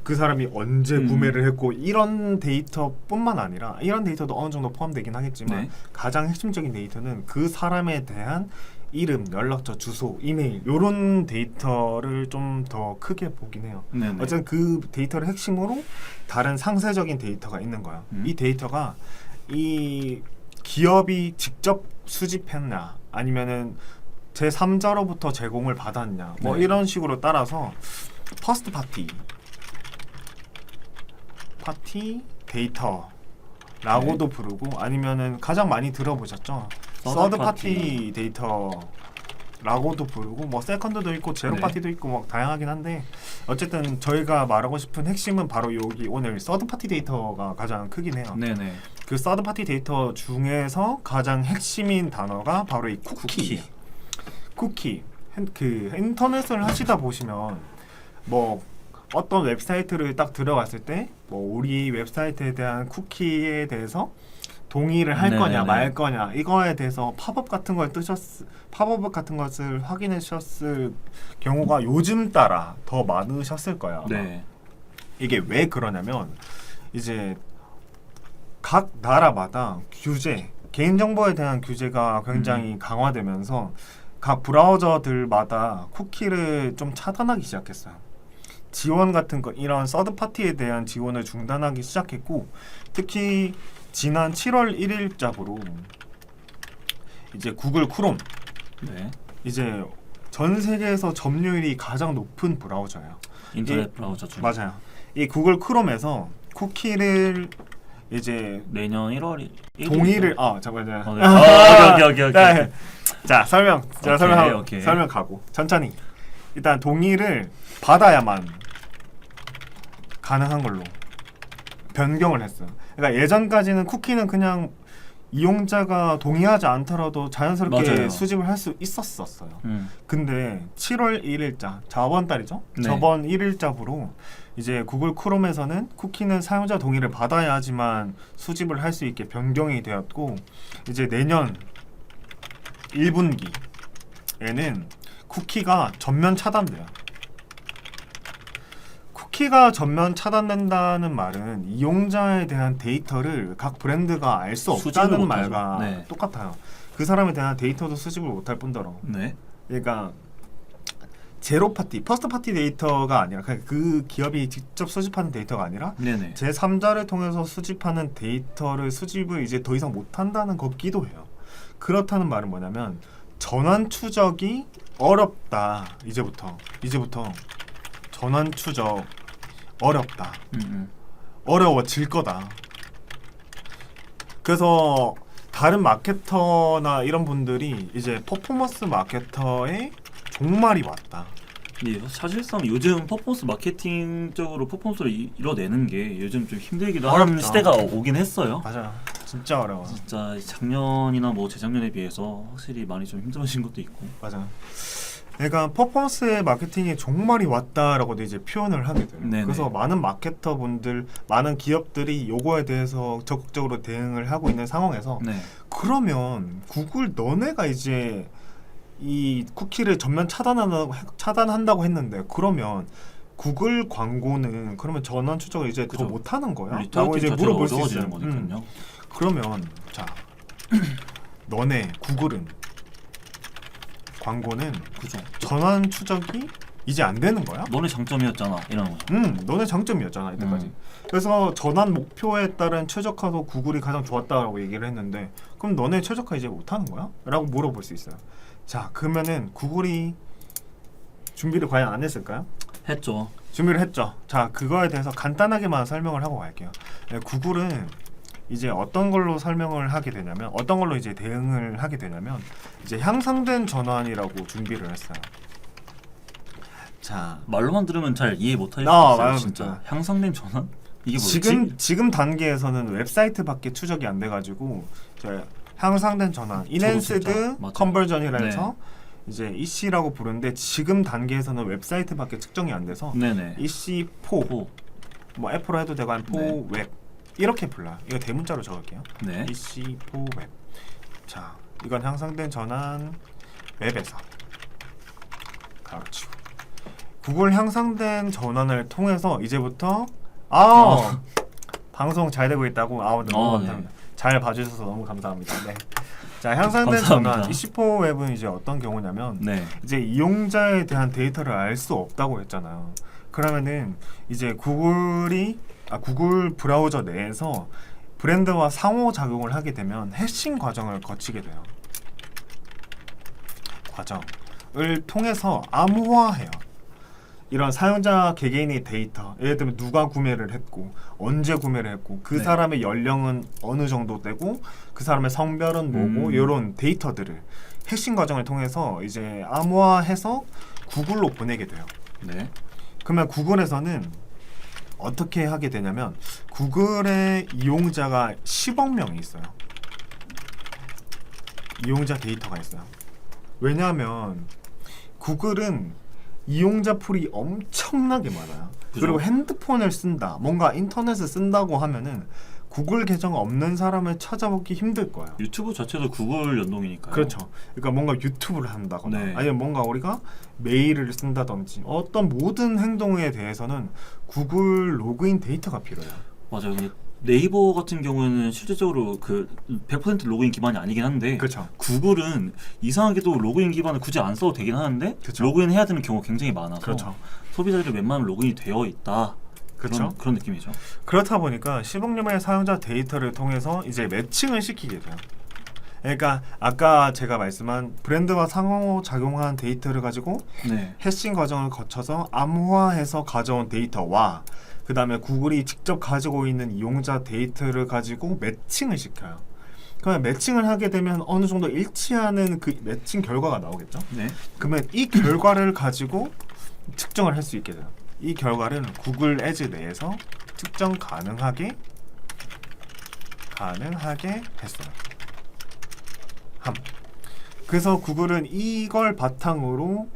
그 사람이 언제 구매를 했고 이런 데이터뿐만 아니라 이런 데이터도 어느 정도 포함되긴 하겠지만 네. 가장 핵심적인 데이터는 그 사람에 대한 이름, 연락처, 주소, 이메일 이런 데이터를 좀 더 크게 보긴 해요. 네네. 어쨌든 그 데이터를 핵심으로 다른 상세적인 데이터가 있는 거예요. 이 데이터가 이 기업이 직접 수집했나 아니면은 제3자로부터 제공을 받았냐 뭐 이런 식으로 따라서 퍼스트 파티 데이터라고도 부르고 아니면은 가장 많이 들어보셨죠? 서드 파티 데이터라고도 부르고 뭐 세컨드도 있고 제로 파티도 있고 뭐 다양하긴 한데 어쨌든 저희가 말하고 싶은 핵심은 바로 여기 오늘 서드 파티 데이터가 가장 크긴 해요. 네네. 그 서드 파티 데이터 중에서 가장 핵심인 단어가 바로 이 쿠키. 그 인터넷을 하시다 보시면 뭐 어떤 웹사이트를 딱 들어갔을 때 뭐 우리 웹사이트에 대한 쿠키에 대해서 동의를 할 거냐 말 거냐 이거에 대해서 팝업 같은 것을 확인해 주셨을 경우가 요즘 따라 더 많으셨을 거예요. 네. 이게 왜 그러냐면 이제 각 나라마다 개인정보에 대한 규제가 굉장히 강화되면서 각 브라우저들마다 쿠키를 좀 차단하기 시작했어요. 지원 같은 거 이런 서드 파티에 대한 지원을 중단하기 시작했고 특히 지난 7월 1일자부로 이제 구글 크롬 이제 전 세계에서 점유율이 가장 높은 브라우저예요. 인터넷 브라우저 중 맞아요. 이 구글 크롬에서 쿠키를 이제 내년 1월 동의를 잠깐만요. 오케이. 네. 자 설명 제가 설명하고 오케이. 설명 가고 천천히 일단 동의를 받아야만 가능한 걸로 변경을 했어요. 그러니까 예전까지는 쿠키는 그냥 이용자가 동의하지 않더라도 자연스럽게 맞아요. 수집을 할 수 있었어요. 음. 근데 7월 1일자 저번 달이죠? 네. 저번 1일자부로 이제 구글 크롬에서는 쿠키는 사용자 동의를 받아야지만 수집을 할 수 있게 변경이 되었고 이제 내년 1분기에는 쿠키가 전면 차단돼요. 쿠키가 전면 차단된다는 말은 이용자에 대한 데이터를 각 브랜드가 알 수 수집을 없다는 못하죠. 말과 네. 똑같아요. 그 사람에 대한 데이터도 수집을 못할 뿐더러 네. 그러니까 제로 파티, 퍼스트 파티 데이터가 아니라 그 기업이 직접 수집하는 데이터가 아니라 네네. 제3자를 통해서 수집하는 데이터를 수집을 이제 더 이상 못한다는 거기도 해요. 그렇다는 말은 뭐냐면 전환 추적이 어렵다. 이제부터 전환 추적 어렵다. 어려워질 거다. 그래서 다른 마케터나 이런 분들이 이제 퍼포먼스 마케터의 종말이 왔다. 네, 사실상 요즘 퍼포먼스 마케팅적으로 퍼포먼스를 이뤄내는 게 요즘 좀 힘들기도 하는 어렵다. 시대가 오긴 했어요. 맞아, 진짜 어려워. 진짜 작년이나 뭐 재작년에 비해서 확실히 많이 좀 힘들어진 것도 있고. 맞아. 그러니까 퍼포먼스 마케팅의 종말이 왔다라고도 이제 표현을 하게 돼요. 네네. 그래서 많은 마케터 분들, 많은 기업들이 요거에 대해서 적극적으로 대응을 하고 있는 상황에서 네. 그러면 구글 너네가 이제 이 쿠키를 전면 차단한다고 했는데 그러면 구글 광고는 그러면 전환 추적을 이제 그죠. 더 못하는 거야? 라고 리터치 이제 자체가 물어볼 수 어려워지는 있어요. 거니까요. 그러면 자 너네 구글은 광고는 그죠. 전환 추적이 이제 안 되는 거야? 너네 장점이었잖아 이런 거죠. 너네 장점이었잖아 이때까지. 그래서 전환 목표에 따른 최적화도 구글이 가장 좋았다라고 얘기를 했는데 그럼 너네 최적화 이제 못하는 거야? 라고 물어볼 수 있어요. 자 그러면은 구글이 준비를 과연 안 했을까요? 했죠. 준비를 했죠. 자 그거에 대해서 간단하게만 설명을 하고 갈게요. 구글은 이제 어떤 걸로 설명을 하게 되냐면 어떤 걸로 이제 대응을 하게 되냐면 이제 향상된 전환이라고 준비를 했어요. 자 말로만 들으면 잘 이해 못할 수 아, 있어요. 맞아, 진짜 진짜. 향상된 전환? 이게 뭐지? 지금 단계에서는 웹사이트밖에 추적이 안 돼가지고 이제 향상된 전환, 인핸스드 진짜, 맞아요. 컨버전이라 네. 해서 이제 EC라고 부르는데 지금 단계에서는 웹사이트밖에 측정이 안 돼서 네네. EC4 오. 뭐 F로 해도 되고 아니면 네. 4웹 이렇게 불러요. 이거 대문자로 적을게요. 네. EC4 웹. 자, 이건 향상된 전환 웹에서 가르치고 구글 향상된 전환을 통해서 이제부터 방송 잘 되고 있다고 너무 감사합니다. 네. 잘 봐주셔서 너무 감사합니다. 네. 자, 향상된 감사합니다. 전환 EC4 웹은 이제 어떤 경우냐면 네. 이제 이용자에 대한 데이터를 알 수 없다고 했잖아요. 그러면은 이제 구글 브라우저 내에서 브랜드와 상호작용을 하게 되면 해싱 과정을 거치게 돼요. 과정을 통해서 암호화해요. 이런 사용자 개개인의 데이터, 예를 들면 누가 구매를 했고 언제 구매를 했고 그 네. 사람의 연령은 어느 정도 되고 그 사람의 성별은 뭐고 이런 데이터들을 해싱 과정을 통해서 이제 암호화해서 구글로 보내게 돼요. 네. 그러면 구글에서는 어떻게 하게 되냐면 구글의 이용자가 10억 명이 있어요. 이용자 데이터가 있어요. 왜냐하면 구글은 이용자 풀이 엄청나게 많아요. 그죠. 그리고 핸드폰을 쓴다, 뭔가 인터넷을 쓴다고 하면은 구글 계정 없는 사람을 찾아보기 힘들 거예요. 유튜브 자체도 구글 연동이니까요. 그렇죠. 그러니까 뭔가 유튜브를 한다거나 네. 아니면 뭔가 우리가 메일을 쓴다든지 어떤 모든 행동에 대해서는 구글 로그인 데이터가 필요해요. 맞아요. 근데 네이버 같은 경우에는 실질적으로 그 100% 로그인 기반이 아니긴 한데 그렇죠. 구글은 이상하게도 로그인 기반을 굳이 안 써도 되긴 하는데 그쵸. 로그인 해야 되는 경우가 굉장히 많아서 그렇죠. 소비자들이 웬만하면 로그인이 되어 있다. 그렇죠. 그런 느낌이죠. 그렇다 보니까 10억 명의 사용자 데이터를 통해서 이제 매칭을 시키게 돼요. 그러니까 아까 제가 말씀한 브랜드와 상호작용한 데이터를 가지고 네. 해싱 과정을 거쳐서 암호화해서 가져온 데이터와 그 다음에 구글이 직접 가지고 있는 이용자 데이터를 가지고 매칭을 시켜요. 그러면 매칭을 하게 되면 어느 정도 일치하는 그 매칭 결과가 나오겠죠. 네. 그러면 이 결과를 가지고 측정을 할 수 있게 돼요. 이 결과를 구글 애즈 내에서 측정 가능하게 했어요. 그래서 구글은 이걸 바탕으로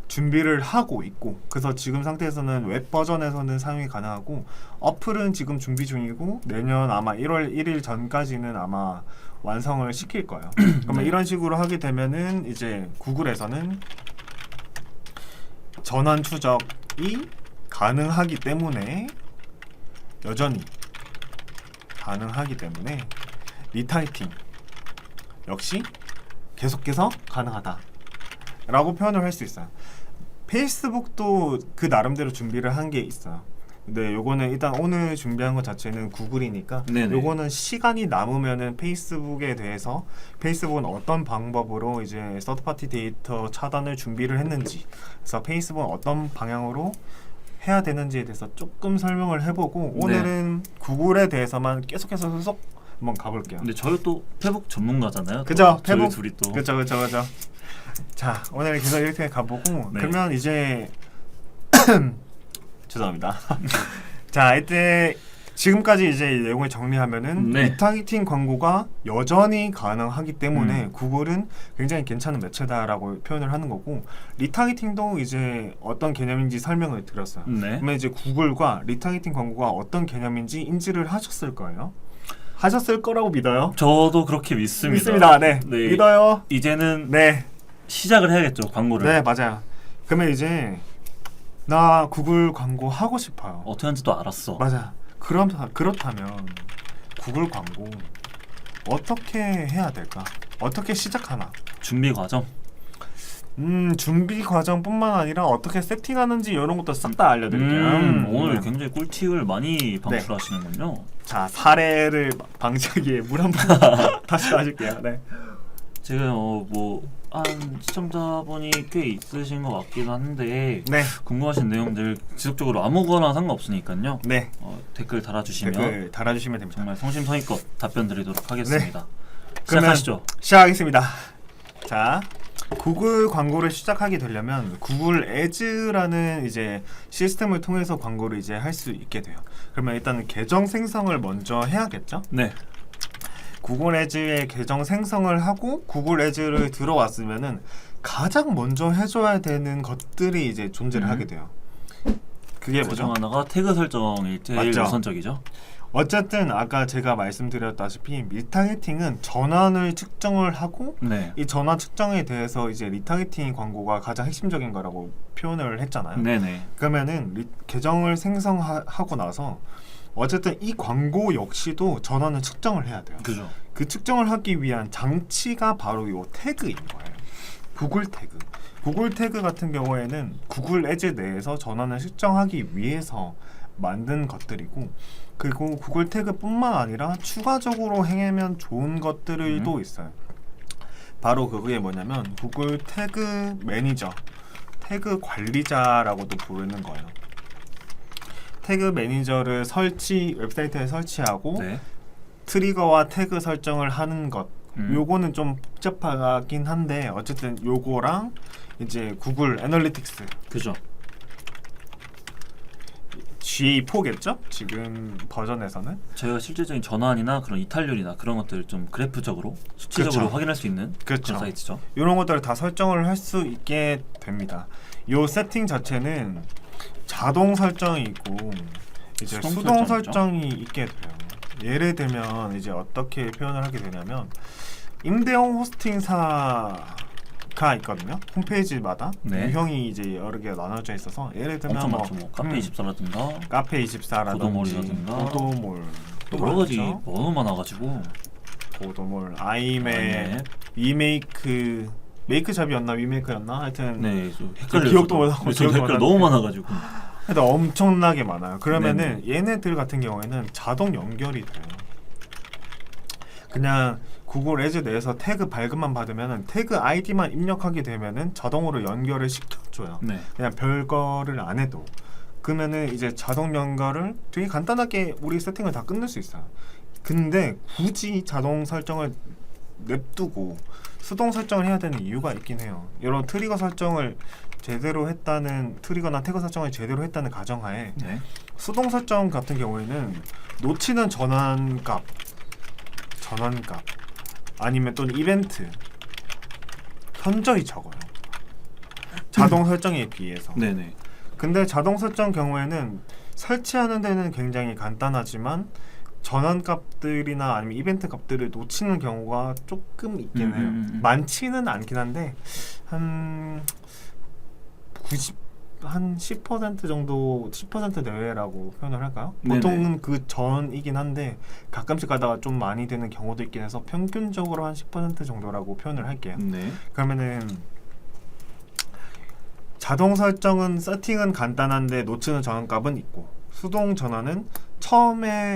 준비를 하고 있고, 그래서 지금 상태에서는 웹 버전에서는 사용이 가능하고, 어플은 지금 준비 중이고 내년 아마 1월 1일 전까지는 아마 완성을 시킬 거예요. 그러면 네. 이런 식으로 하게 되면은 이제 구글에서는 전환 추적이 가능하기 때문에, 여전히 가능하기 때문에 리타이팅 역시 계속해서 가능하다라고 표현을 할 수 있어요. 페이스북도 그 나름대로 준비를 한 게 있어요. 근데 요거는 일단 오늘 준비한 것 자체는 구글이니까 네네. 요거는 시간이 남으면은 페이스북에 대해서 페이스북은 어떤 방법으로 이제 서드파티 데이터 차단을 준비를 했는지, 그래서 페이스북은 어떤 방향으로 해야 되는지에 대해서 조금 설명을 해보고, 네. 오늘은 구글에 대해서만 계속해서 계속 한번 가볼게요. 근데 저희 또 페북 전문가잖아요. 그죠? 또 저희 페북 둘이 또. 그죠. 자, 오늘 계속 이렇게 가보고, 네. 그러면 이제 죄송합니다. 자, 이때 지금까지 이제 이 내용을 정리하면은 네. 리타기팅 광고가 여전히 가능하기 때문에 구글은 굉장히 괜찮은 매체다라고 표현을 하는 거고, 리타기팅도 이제 어떤 개념인지 설명을 드렸어요. 네. 그러면 이제 구글과 리타기팅 광고가 어떤 개념인지 인지를 하셨을 거예요. 하셨을 거라고 믿어요. 저도 그렇게 믿습니다. 믿습니다. 네. 네. 믿어요. 이제는 네. 시작을 해야겠죠, 광고를. 네, 맞아요. 그러면 이제 나 구글 광고 하고 싶어요. 어떻게 하는지도 알았어. 맞아. 그렇다면 구글 광고 어떻게 해야 될까? 어떻게 시작하나? 준비 과정. 준비 과정뿐만 아니라 어떻게 세팅하는지 이런 것도 싹 다 알려드릴게요. 오늘 굉장히 꿀팁을 많이 방출하시는군요. 자, 사례를 방지하기에 물 한 번 다시 마실게요. 네. 지금 한 시청자분이 꽤 있으신 것 같기도 한데 네. 궁금하신 내용들 지속적으로 아무거나 상관없으니까요. 네. 댓글 달아주시면 댓글 달아주시면 됩니다. 정말 성심성의껏 답변 드리도록 하겠습니다. 그러면 시작하시죠. 시작하겠습니다. 자, 구글 광고를 시작하게 되려면 구글 애즈라는 이제 시스템을 통해서 광고를 이제 할 수 있게 돼요. 그러면 일단은 계정 생성을 먼저 해야겠죠? 네. 구글 애즈에 계정 생성을 하고 구글 애즈를 들어왔으면은 가장 먼저 해줘야 되는 것들이 이제 존재를 하게 돼요. 그게 그중 뭐죠? 하나가 태그 설정이 제일 맞죠? 우선적이죠. 어쨌든 아까 제가 말씀드렸다시피 리타게팅은 전환을 측정을 하고 네. 이 전환 측정에 대해서 이제 리타게팅 광고가 가장 핵심적인 거라고 표현을 했잖아요. 네네. 그러면은 계정을 생성하고 나서 어쨌든 이 광고 역시도 전환을 측정을 해야 돼요. 그죠. 그 측정을 하기 위한 장치가 바로 이 태그인 거예요. 구글 태그. 구글 태그 같은 경우에는 구글 애즈 내에서 전환을 측정하기 위해서 만든 것들이고, 그리고 구글 태그뿐만 아니라 추가적으로 행하면 좋은 것들도 있어요. 바로 그게 뭐냐면 구글 태그 매니저, 태그 관리자라고도 부르는 거예요. 태그 매니저를 웹사이트에 설치하고 네. 트리거와 태그 설정을 하는 것, 요거는 좀 복잡하긴 한데 어쨌든 요거랑 이제 구글 애널리틱스 그죠. G4겠죠? 지금 버전에서는 저희가 실질적인 전환이나 그런 이탈률이나 그런 것들을 좀 그래프적으로 수치적으로 그렇죠. 확인할 수 있는 그렇죠. 그런 사이트죠. 이런 것들을 다 설정을 할 수 있게 됩니다. 요 세팅 자체는 자동 설정이 있고 이제 수동 설정이 있게 돼요. 예를 들면 이제 어떻게 표현을 하게 되냐면 임대용 호스팅사가 있거든요. 홈페이지마다 네. 유형이 이제 여러 개가 나눠져 있어서 예를 들면 엄청 많죠. 뭐 카페24라든가 카페24라든지 고도몰이라든가 고도몰 또 여러 가지 너무 많아가지고 고도몰, 아이맵, 위메이크, 메이크샵이었나 위메이크였나 하여튼 네, 헷갈려요. 기억도 못하고 저 댓글 너무 많아가지고 하여튼 엄청나게 많아요. 그러면은 얘네들 같은 경우에는 자동 연결이 돼요. 그냥 구글 애즈 내에서 태그 발급만 받으면은 태그 아이디만 입력하게 되면은 자동으로 연결을 시켜줘요. 네. 그냥 별거를 안 해도. 그러면은 이제 자동 연결을 되게 간단하게 우리 세팅을 다 끝낼 수 있어요. 근데 굳이 자동 설정을 냅두고 수동 설정을 해야 되는 이유가 있긴 해요. 이런 트리거 설정을 제대로 했다는 트리거나 태그 설정을 제대로 했다는 가정하에 네. 수동 설정 같은 경우에는 놓치는 전환값 아니면 또는 이벤트 현저히 적어요. 자동 설정에 비해서. 네네. 근데 자동 설정 경우에는 설치하는 데는 굉장히 간단하지만 전환 값들이나 아니면 이벤트 값들을 놓치는 경우가 조금 있긴 해요. 많지는 않긴 한데 한 10% 정도 10% 내외라고 표현을 할까요? 네네. 보통은 그 전이긴 한데 가끔씩 가다가 좀 많이 되는 경우도 있긴 해서 평균적으로 한 10% 정도라고 표현을 할게요. 네. 그러면은 자동 설정은 세팅은 간단한데 놓치는 전환값은 있고 수동 전환은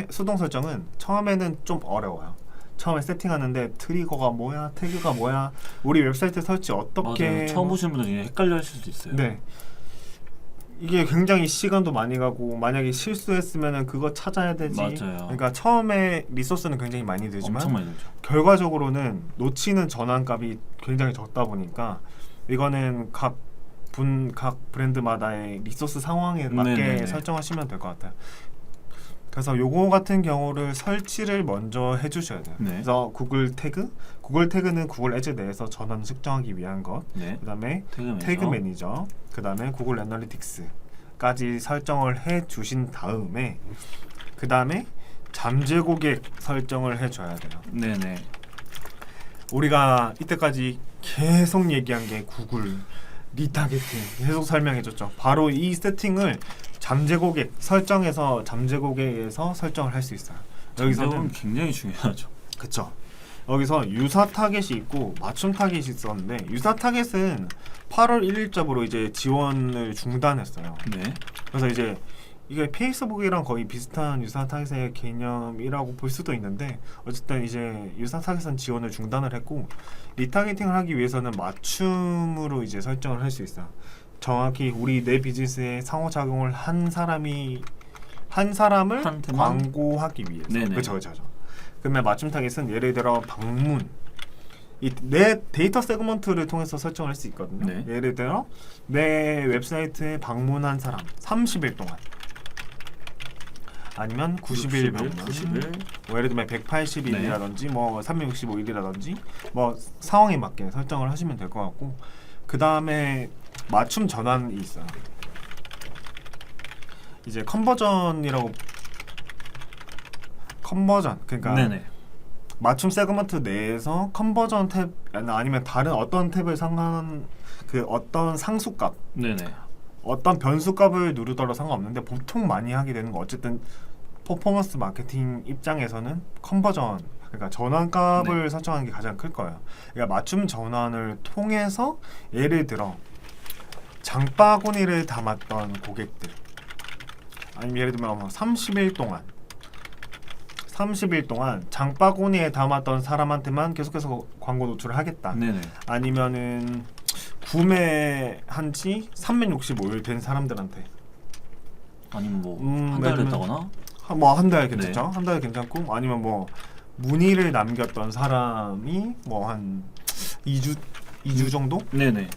수동 설정은 처음에는 좀 어려워요. 처음에 세팅하는데 트리거가 뭐야, 태그가 뭐야, 우리 웹사이트 설치 어떻게 맞아요. 처음 보시는 분들 되게 헷갈려 하실 수도 있어요. 네. 이게 굉장히 시간도 많이 가고 만약에 실수했으면은 그거 찾아야 되지. 맞아요. 그러니까 처음에 리소스는 굉장히 많이 들지만 엄청 많이 들죠. 결과적으로는 놓치는 전환값이 굉장히 적다 보니까 이거는 각 브랜드마다의 리소스 상황에 맞게 네네네. 설정하시면 될 것 같아요. 그래서 요거 같은 경우를 설치를 먼저 해주셔야 돼요. 네. 그래서 구글 태그는 구글 애즈 내에서 전환 측정하기 위한 것. 네. 그다음에 태그 태그 매니저, 그다음에 구글 애널리틱스까지 설정을 해 주신 다음에 그다음에 잠재 고객 설정을 해줘야 돼요. 네네. 우리가 이때까지 계속 얘기한 게 구글 리타게팅 계속 설명해줬죠. 바로 이 세팅을 잠재 고객 설정에서 설정을 할 수 있어요. 여기서는 굉장히 중요하죠. 그쵸. 여기서 유사 타겟이 있고 맞춤 타겟이 있었는데 유사 타겟은 8월 1일자부로 이제 지원을 중단했어요. 네. 그래서 이제 이게 페이스북이랑 거의 비슷한 유사 타겟의 개념이라고 볼 수도 있는데 어쨌든 이제 유사 타겟은 지원을 중단을 했고 리타겟팅을 하기 위해서는 맞춤으로 이제 설정을 할 수 있어요. 정확히 우리 내 비즈니스에 상호작용을 한 사람을 한테만? 광고하기 위해서. 네네. 그렇죠. 그러면 맞춤 타겟은 예를 들어 방문 내 데이터 세그먼트를 통해서 설정을 할 수 있거든요. 네. 예를 들어 내 웹사이트에 방문한 사람 30일 동안 아니면 90일 방문 90일. 뭐 예를 들면 180일이라든지 뭐 365일이라든지 뭐 상황에 맞게 설정을 하시면 될 것 같고 그 다음에 맞춤 전환이 있어요. 이제 컨버전 그러니까 네네. 맞춤 세그먼트 내에서 컨버전 탭 아니면 다른 어떤 탭을 상한 그 어떤 상수값 네네. 어떤 변수값을 누르더라도 상관없는데 보통 많이 하게 되는 거 어쨌든 퍼포먼스 마케팅 입장에서는 컨버전 그러니까 전환값을 설정하는 게 가장 클 거예요. 그러니까 맞춤 전환을 통해서 예를 들어 장바구니를 담았던 고객들 아니면 예를 들면 30일 동안 장바구니에 담았던 사람한테만 계속해서 광고 노출을 하겠다. 네네. 아니면은 구매한 지 365일 된 사람들한테 아니면 뭐 한 예를 달 들면 됐다거나. 뭐 한 달 괜찮죠? 네. 한 달 괜찮고 아니면 뭐 문의를 남겼던 사람이 뭐 한 2주 정도? 네네.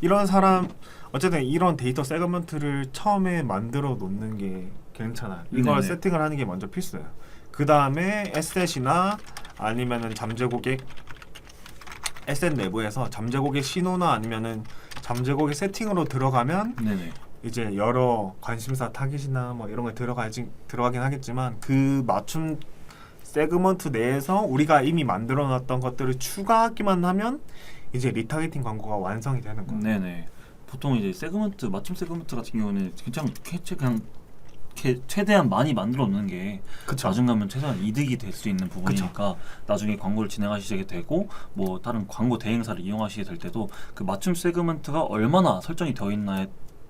이런 사람 어쨌든 이런 데이터 세그먼트를 처음에 만들어 놓는 게 괜찮아요. 이걸 네네. 세팅을 하는 게 먼저 필수예요. 그 다음에 에셋이나 아니면은 잠재 고객 에셋 내부에서 잠재 고객 신호나 아니면은 잠재 고객 세팅으로 들어가면 네네. 이제 여러 관심사 타깃이나 뭐 이런 거 들어가긴 하겠지만 그 맞춤 세그먼트 내에서 우리가 이미 만들어놨던 것들을 추가하기만 하면 이제 리타게팅 광고가 완성이 되는 거예요. 네네. 보통 이제 맞춤 세그먼트 같은 경우는 그냥 최대한 많이 만들어 놓는 게 그쵸. 나중 가면 최대한 이득이 될 수 있는 부분이니까 나중에 광고를 진행하시게 되고 뭐 다른 광고 대행사를 이용하시게 될 때도 그 맞춤 세그먼트가 얼마나 설정이 되어 있나에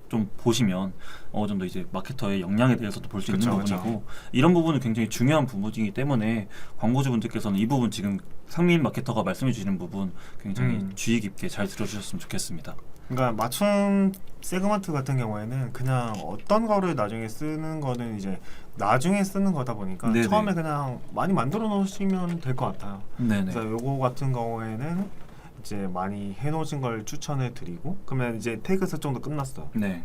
좀 보시면 어느 정도 이제 마케터의 역량에 대해서도 볼 수 있는 그쵸, 부분이고 이런 부분은 굉장히 중요한 부분이기 때문에 광고주분들께서는 이 부분 지금 상민 마케터가 말씀해 주시는 부분 굉장히 주의 깊게 잘 들어주셨으면 좋겠습니다. 그러니까 맞춤 세그먼트 같은 경우에는 그냥 어떤 거를 나중에 쓰는 거는 이제 나중에 쓰는 거다 보니까 네네. 처음에 그냥 많이 만들어 놓으시면 될 것 같아요. 네네. 그래서 요거 같은 경우에는 이제 많이 해놓으신 걸 추천해 드리고 그러면 이제 태그 설정도 끝났어. 네.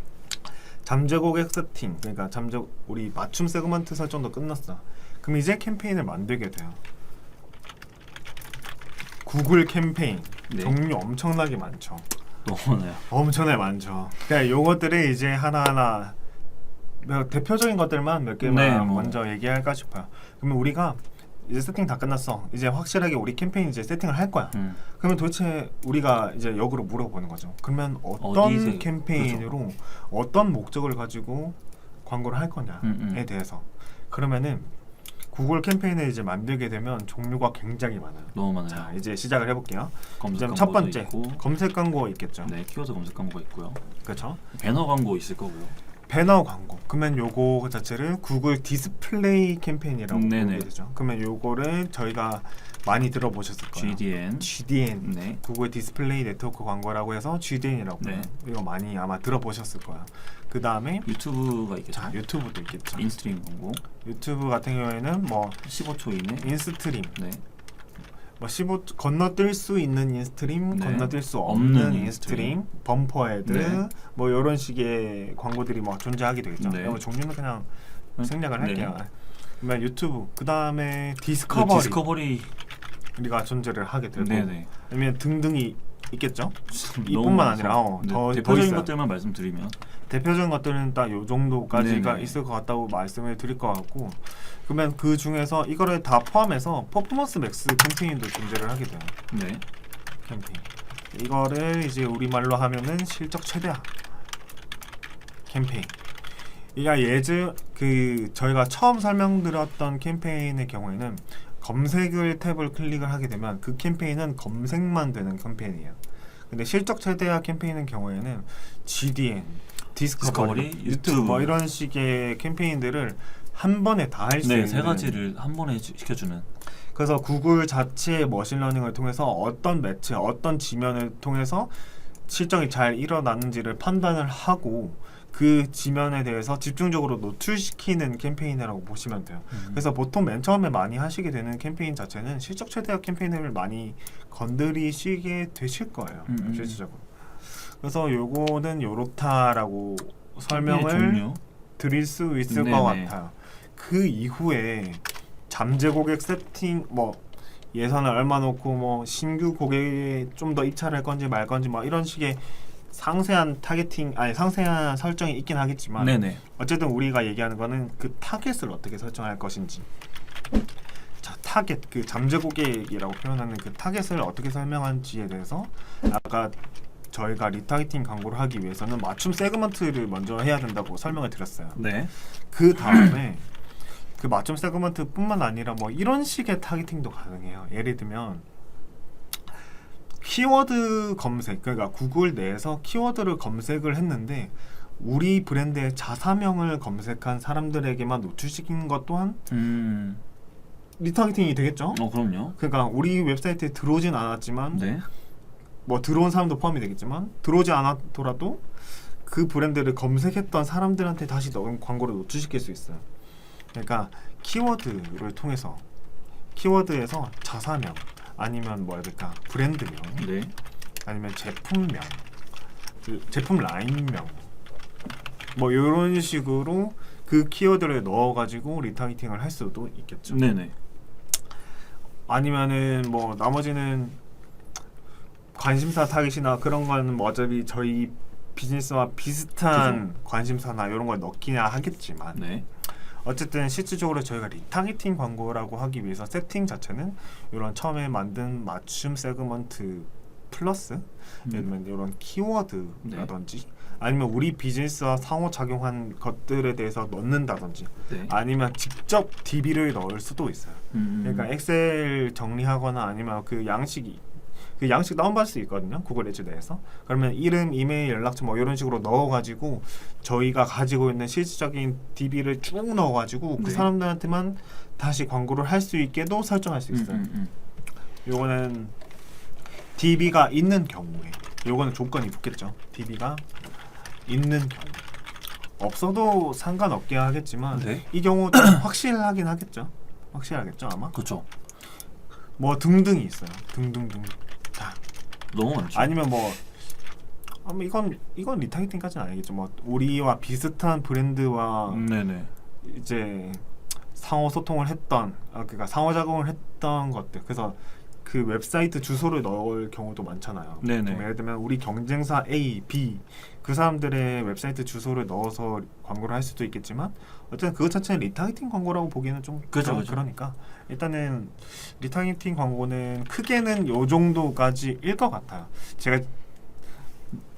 잠재 고객 세팅 그러니까 우리 맞춤 세그먼트 설정도 끝났어. 그럼 이제 캠페인을 만들게 돼요. 구글 캠페인 네. 종류 엄청나게 많죠. 너무 많아요. 엄청나게 많죠. 그러니까 요것들을 이제 하나하나 대표적인 것들만 몇 개만 네, 뭐. 먼저 얘기할까 싶어요. 그러면 우리가 이제 세팅 다 끝났어. 이제 확실하게 우리 캠페인 이제 세팅을 할 거야. 그러면 도대체 우리가 이제 역으로 물어보는 거죠. 그러면 어떤 어디서, 캠페인으로 어떤 목적을 가지고 광고를 할 거냐에 대해서. 그러면은 구글 캠페인을 이제 만들게 되면 종류가 굉장히 많아요. 너무 많아요. 자, 이제 시작을 해볼게요. 검색 이제 첫 광고도 번째 있고, 검색 광고 있겠죠. 네, 키워드 검색 광고가 있고요. 그렇죠. 배너 광고 있을 거고요. 배너 광고. 그러면 요거 자체를 구글 디스플레이 캠페인이라고 네네. 부르게 되죠. 그러면 요거를 저희가 많이 들어보셨을 거예요. GDN. 네. 구글 디스플레이 네트워크 광고라고 해서 GDN이라고 네. 해요. 이거 많이 아마 들어보셨을 거예요. 그 다음에 유튜브가 있겠죠. 자 유튜브도 있겠죠. 인스트림 광고 유튜브 같은 경우에는 뭐 15초 이내. 인스트림, 네. 뭐 15 건너뛸 수 있는 인스트림, 네. 건너뛸 수 없는 없는 인스트림. 인스트림, 범퍼헤드, 네. 뭐 이런 식의 광고들이 뭐 존재하게 되겠죠. 네. 뭐 종류는 그냥 생략을 네. 할게요. 그러면 유튜브, 그 다음에 그 디스커버리 디스커버리. 가 존재를 하게 되고, 네네. 아니면 등등이 있겠죠. 너무 이뿐만 많아서. 아니라 네, 더 대표적인 있어요. 것들만 말씀드리면 대표적인 것들은 딱 요 정도까지가 네네. 있을 것 같다고 말씀을 드릴 것 같고, 그러면 그 중에서 이거를 다 포함해서 퍼포먼스 맥스 캠페인도 존재를 하게 돼요. 네. 캠페인. 이거를 이제 우리말로 하면은 실적 최대화 캠페인. 이가 저희가 처음 설명드렸던 캠페인의 경우에는 검색을 탭을 클릭을 하게 되면 그 캠페인은 검색만 되는 캠페인이에요. 근데 실적 최대화 캠페인의 경우에는 GDN, 디스커버리, 유튜브 뭐 이런 식의 캠페인들을 한 번에 다 할 수 네, 있는, 세 가지를 한 번에 시켜주는. 그래서 구글 자체의 머신러닝을 통해서 어떤 매체, 어떤 지면을 통해서 실적이 잘 일어나는지를 판단을 하고 그 지면에 대해서 집중적으로 노출시키는 캠페인이라고 보시면 돼요. 그래서 보통 맨 처음에 많이 하시게 되는 캠페인 자체는 실적 최대화 캠페인을 많이 건드리시게 되실 거예요. 실질적으로. 그래서 요거는 요렇다라고 설명을 종류. 드릴 수 있을 네네. 것 같아요. 그 이후에 잠재 고객 세팅, 뭐 예산을 얼마 놓고 뭐 신규 고객에 좀 더 입찰할 건지 말 건지 뭐 이런 식의 상세한 상세한 설정이 있긴 하겠지만, 네네. 어쨌든 우리가 얘기하는 거는 그 타겟을 어떻게 설정할 것인지. 자, 타겟, 그 잠재 고객이라고 표현하는 그 타겟을 어떻게 설명하는지에 대해서 아까 저희가 리타겟팅 광고를 하기 위해서는 맞춤 세그먼트를 먼저 해야 된다고 설명을 드렸어요. 네. 그 다음에 그 맞춤 세그먼트뿐만 아니라 뭐 이런 식의 타겟팅도 가능해요. 예를 들면 키워드 검색, 그러니까 구글 내에서 키워드를 검색을 했는데 우리 브랜드의 자사명을 검색한 사람들에게만 노출시킨 것 또한 리타겟팅이 되겠죠? 그럼요. 그러니까 우리 웹사이트에 들어오진 않았지만 네. 뭐 들어온 사람도 포함이 되겠지만 들어오지 않았더라도 그 브랜드를 검색했던 사람들한테 다시 광고를 노출시킬 수 있어요. 그러니까 키워드를 통해서 키워드에서 자사명 아니면 뭐 해야 될까, 브랜드명, 네. 아니면 제품명, 제품 라인명, 뭐 이런 식으로 그 키워드를 넣어가지고 리타겟팅을 할 수도 있겠죠. 네네. 아니면은 뭐 나머지는 관심사 타깃이나 그런 거는 뭐 어차피 저희 비즈니스와 비슷한 관심사나 이런 걸 넣기나 하겠지만, 네. 어쨌든 실질적으로 저희가 리타겟팅 광고라고 하기 위해서 세팅 자체는 이런 처음에 만든 맞춤 세그먼트 플러스 예를 들면 이런 키워드라든지 아니면 우리 비즈니스와 상호작용한 것들에 대해서 넣는다든지 네. 아니면 직접 DB를 넣을 수도 있어요. 그러니까 엑셀 정리하거나 아니면 그 양식이 그 양식 다운받을 수 있거든요. 구글 에즈 내에서. 그러면 이름, 이메일, 연락처 뭐 이런 식으로 넣어가지고 저희가 가지고 있는 실질적인 DB를 쭉 넣어가지고 그 네. 사람들한테만 다시 광고를 할 수 있게도 설정할 수 있어요. 요거는 DB가 있는 경우에 요거는 조건이 붙겠죠. DB가 있는 경우 없어도 상관없게 하겠지만 네. 이 경우 좀 확실하긴 하겠죠. 확실하겠죠 아마. 그렇죠. 뭐 등등이 있어요. 등등등 다. 너무 많죠. 아니면 뭐 아마 이건 리타겟팅까지는 아니겠죠. 뭐 우리와 비슷한 브랜드와 네네. 이제 상호 소통을 했던 그러니까 상호 작용을 했던 것들. 그래서 그 웹사이트 주소를 넣을 경우도 많잖아요. 네네. 예를 들면 우리 경쟁사 A, B 그 사람들의 웹사이트 주소를 넣어서 광고를 할 수도 있겠지만 어쨌든 그것 자체는 리타겟팅 광고라고 보기에는 좀 그죠. 그러니까 일단은 리타겟팅 광고는 크게는 요 정도까지일 것 같아요. 제가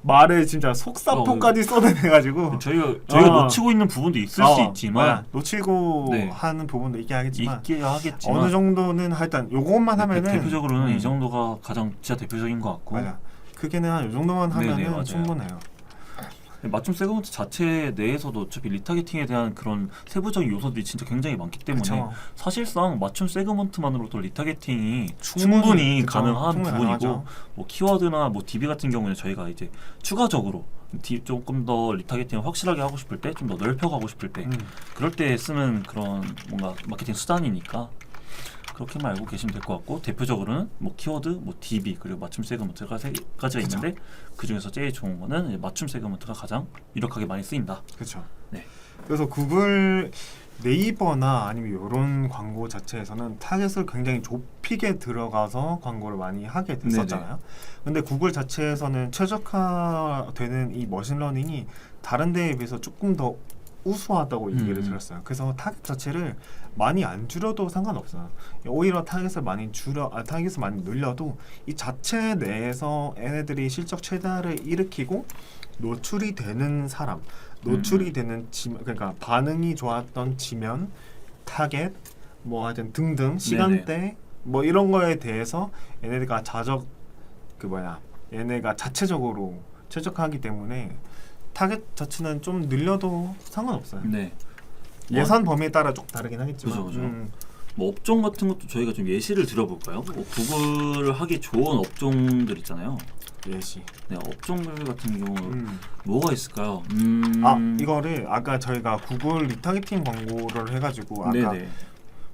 말을 진짜 속사포까지 쏟아내가지고 저희가 놓치고 있는 부분도 있을 수 있지만 놓치고 네. 하는 부분도 있긴 하겠지만 있게 하겠지만 어느 정도는 일단 요것만 하면은 대표적으로는 이 정도가 가장 진짜 대표적인 것 같고 맞아. 크게는 한 요 정도만 네네, 하면은 맞아요. 충분해요. 맞춤 세그먼트 자체 내에서도 어차피 리타겟팅에 대한 그런 세부적인 요소들이 진짜 굉장히 많기 때문에 그쵸. 사실상 맞춤 세그먼트만으로도 리타겟팅이 충분히, 충분히 그쵸. 가능한 충분히 부분이고 가능하죠. 뭐 키워드나 뭐 DB 같은 경우는 저희가 이제 추가적으로 조금 더 리타겟팅을 확실하게 하고 싶을 때 좀 더 넓혀가고 싶을 때 그럴 때 쓰는 그런 뭔가 마케팅 수단이니까 그렇게만 알고 계시면 될 것 같고 대표적으로는 뭐 키워드, 뭐 DB 그리고 맞춤 세그먼트가 세 가지가 그쵸. 있는데 그 중에서 제일 좋은 거는 이제 맞춤 세그먼트가 가장 유력하게 많이 쓰인다. 그렇죠. 네. 그래서 구글 네이버나 아니면 이런 광고 자체에서는 타겟을 굉장히 좁히게 들어가서 광고를 많이 하게 됐었잖아요. 근데 구글 자체에서는 최적화되는 이 머신러닝이 다른 데에 비해서 조금 더 우수하다고 얘기를 들었어요. 그래서 타겟 자체를 많이 안 줄여도 상관없어요. 오히려 타겟을 많이 타겟을 많이 늘려도 이 자체 내에서 얘네들이 실적 최다를 일으키고 노출이 되는 사람, 노출이 되는 그러니까 반응이 좋았던 지면, 타겟, 뭐 하여튼 등등 시간대 뭐 이런 거에 대해서 얘네가 얘네가 자체적으로 최적화하기 때문에 타겟 자체는 좀 늘려도 상관없어요. 네. 예산 범위에 따라 조금 다르긴 하겠지만. 그죠. 뭐 업종 같은 것도 저희가 좀 예시를 들어볼까요? 뭐 구글을 하기 좋은 업종들 있잖아요. 예시. 네, 업종들 같은 경우 뭐가 있을까요? 이거를 아까 저희가 구글 리타겟팅 광고를 해가지고 아까 네네.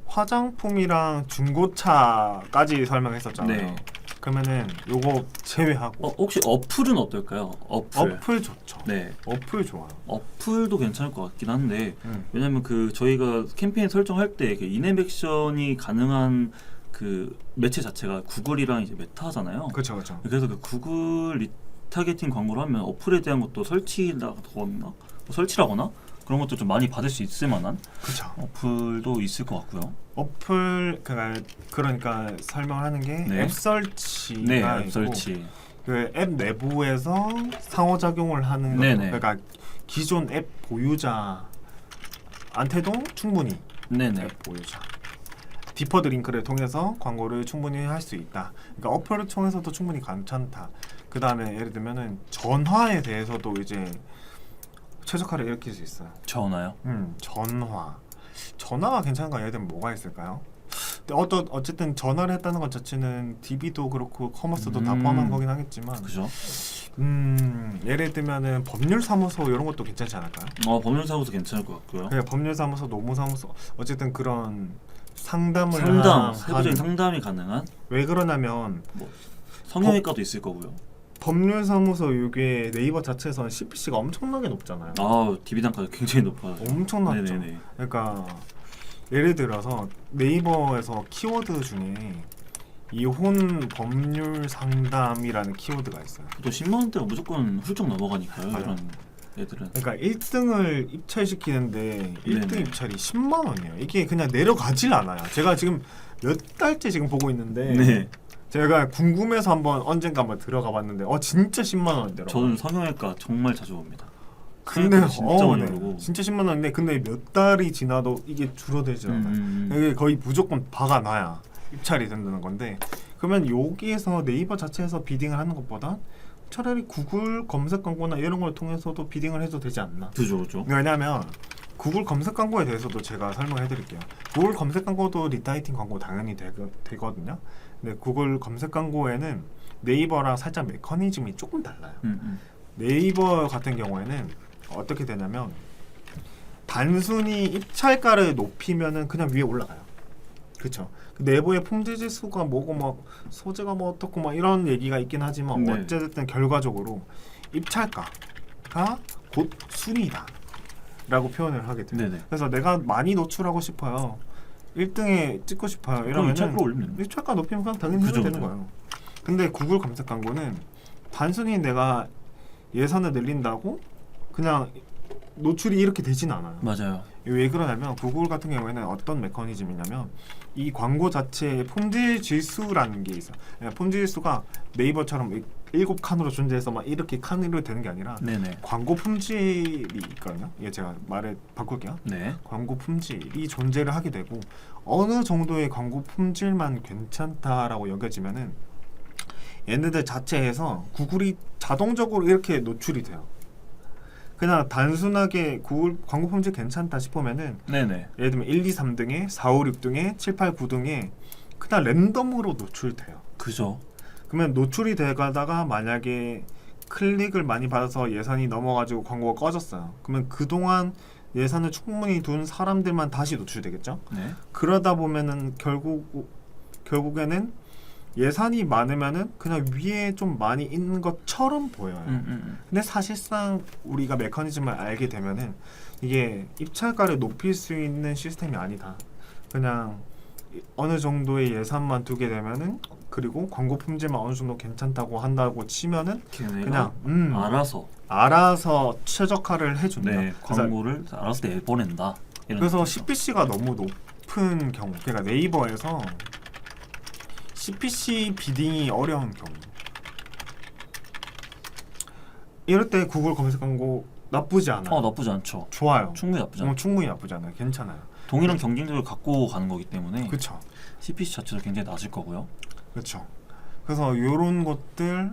화장품이랑 중고차까지 설명했었잖아요. 네. 그러면은 요거 제외하고 혹시 어플은 어떨까요? 어플 좋죠. 네. 어플 좋아요. 어플도 괜찮을 것 같긴 한데 왜냐면 그 저희가 캠페인 설정할 때 그 인앱 액션이 가능한 그 매체 자체가 구글이랑 이제 메타잖아요. 그렇죠, 그렇죠. 그래서 그 구글 리타겟팅 광고를 하면 어플에 대한 것도 설치라거나 그런 것도 좀 많이 받을 수 있을 만한 그렇죠. 어플도 있을 것 같고요. 어플 그러니까 설명하는 게 네. 앱 설치가 네, 있고 앱 설치. 그 앱 내부에서 상호작용을 하는 것. 네네. 그러니까 기존 앱 보유자한테도 충분히 네네. 앱 보유자 디퍼드 링크를 통해서 광고를 충분히 할 수 있다. 그러니까 어플을 통해서도 충분히 괜찮다. 그 다음에 예를 들면은 전화에 대해서도 이제 최적화를 일으킬 수 있어요. 전화요? 전화가 괜찮은 거 예를 들면 뭐가 있을까요? 근데 어쨌든 전화를 했다는 것 자체는 DB도 그렇고 커머스도 다 포함한 거긴 하겠지만 그죠? 예를 들면은 법률사무소 이런 것도 괜찮지 않을까요? 법률사무소 괜찮을 것 같고요. 그냥 법률사무소, 노무사무소 어쨌든 그런 상담을 세부적인 상담이 가능한 왜 그러냐면 성형외과도 있을 거고요. 법률사무소 이게 네이버 자체에서는 CPC가 엄청나게 높잖아요. DB 단가가 굉장히 높아요. 엄청 낮죠. 네네네. 그러니까 예를 들어서 네이버에서 키워드 중에 이혼 법률 상담이라는 키워드가 있어요. 또 10만 원대가 무조건 훌쩍 넘어가니까요. 맞아요. 이런 애들은. 그러니까 1등을 입찰시키는데 1등 네네. 입찰이 10만 원이에요. 이게 그냥 내려가질 않아요. 제가 지금 몇 달째 지금 보고 있는데 네. 제가 궁금해서 언젠가 한번 들어가 봤는데 진짜 10만 원 내려. 저는 성형외과 정말 자주 봅니다. 근데 진짜 많이 오르고. 진짜 10만 원인데 근데 몇 달이 지나도 이게 줄어들지 않아요. 이게 거의 무조건 박아놔야 입찰이 된다는 건데 그러면 여기에서 네이버 자체에서 비딩을 하는 것보다 차라리 구글 검색 광고나 이런 걸 통해서도 비딩을 해도 되지 않나? 그죠. 왜냐하면 구글 검색 광고에 대해서도 제가 설명해 드릴게요. 구글 검색 광고도 리타이팅 광고 당연히 되거든요. 근데 구글 검색 광고에는 네이버랑 살짝 메커니즘이 조금 달라요. 네이버 같은 경우에는 어떻게 되냐면 단순히 입찰가를 높이면은 그냥 위에 올라가요. 그렇죠. 내부의 품질 지수가 뭐고 뭐 소재가 뭐 어떻고 뭐 이런 얘기가 있긴 하지만 네. 어쨌든 결과적으로 입찰가가 곧 순위다 라고 표현을 하게 돼요. 네네. 그래서 내가 많이 노출하고 싶어요. 1등에 찍고 싶어요. 그럼 이러면은 입찰가 올리면 입찰가 높이면 그냥 당연히 해도 그죠, 되는 그죠. 거예요. 근데 구글 검색 광고는 단순히 내가 예산을 늘린다고 그냥 노출이 이렇게 되진 않아요. 맞아요. 왜 그러냐면 구글 같은 경우에는 어떤 메커니즘이냐면 이 광고 자체에 품질 지수라는 게 있어요. 품질 지수가 네이버처럼 7칸으로 존재해서 막 이렇게 칸으로 되는 게 아니라 네네. 광고 품질이 있거든요. 이게 제가 말을 바꿀게요. 네. 광고 품질이 존재를 하게 되고 어느 정도의 광고 품질만 괜찮다라고 여겨지면은 얘네들 자체에서 구글이 자동적으로 이렇게 노출이 돼요. 그냥 단순하게 구글 광고 품질 괜찮다 싶으면은 네네. 예를 들면 1, 2, 3등에 4, 5, 6등에 7, 8, 9등에 그냥 랜덤으로 노출돼요. 그죠. 그러면 노출이 돼가다가 만약에 클릭을 많이 받아서 예산이 넘어가지고 광고가 꺼졌어요. 그러면 그동안 예산을 충분히 둔 사람들만 다시 노출되겠죠. 네. 그러다 보면은 결국에는 예산이 많으면은 그냥 위에 좀 많이 있는 것처럼 보여요. 근데 사실상 우리가 메커니즘을 알게 되면은 이게 입찰가를 높일 수 있는 시스템이 아니다. 그냥 어느 정도의 예산만 두게 되면은 그리고 광고 품질만 어느 정도 괜찮다고 한다고 치면은 그냥 알아서 최적화를 해준다. 네, 광고를 알아서 내보낸다. 이런 그래서 뜻이죠. CPC가 너무 높은 경우, 그러니까 네이버에서 CPC 비딩이 어려운 경우, 이럴 때 구글 검색 광고 나쁘지 않아요. 나쁘지 않죠. 좋아요. 충분히 나쁘지 않죠. 충분히 나쁘지 않아요. 괜찮아요. 동일한 경쟁력을 갖고 가는 거기 때문에 그렇죠. CPC 자체도 굉장히 낮을 거고요. 그렇죠. 그래서 이런 것들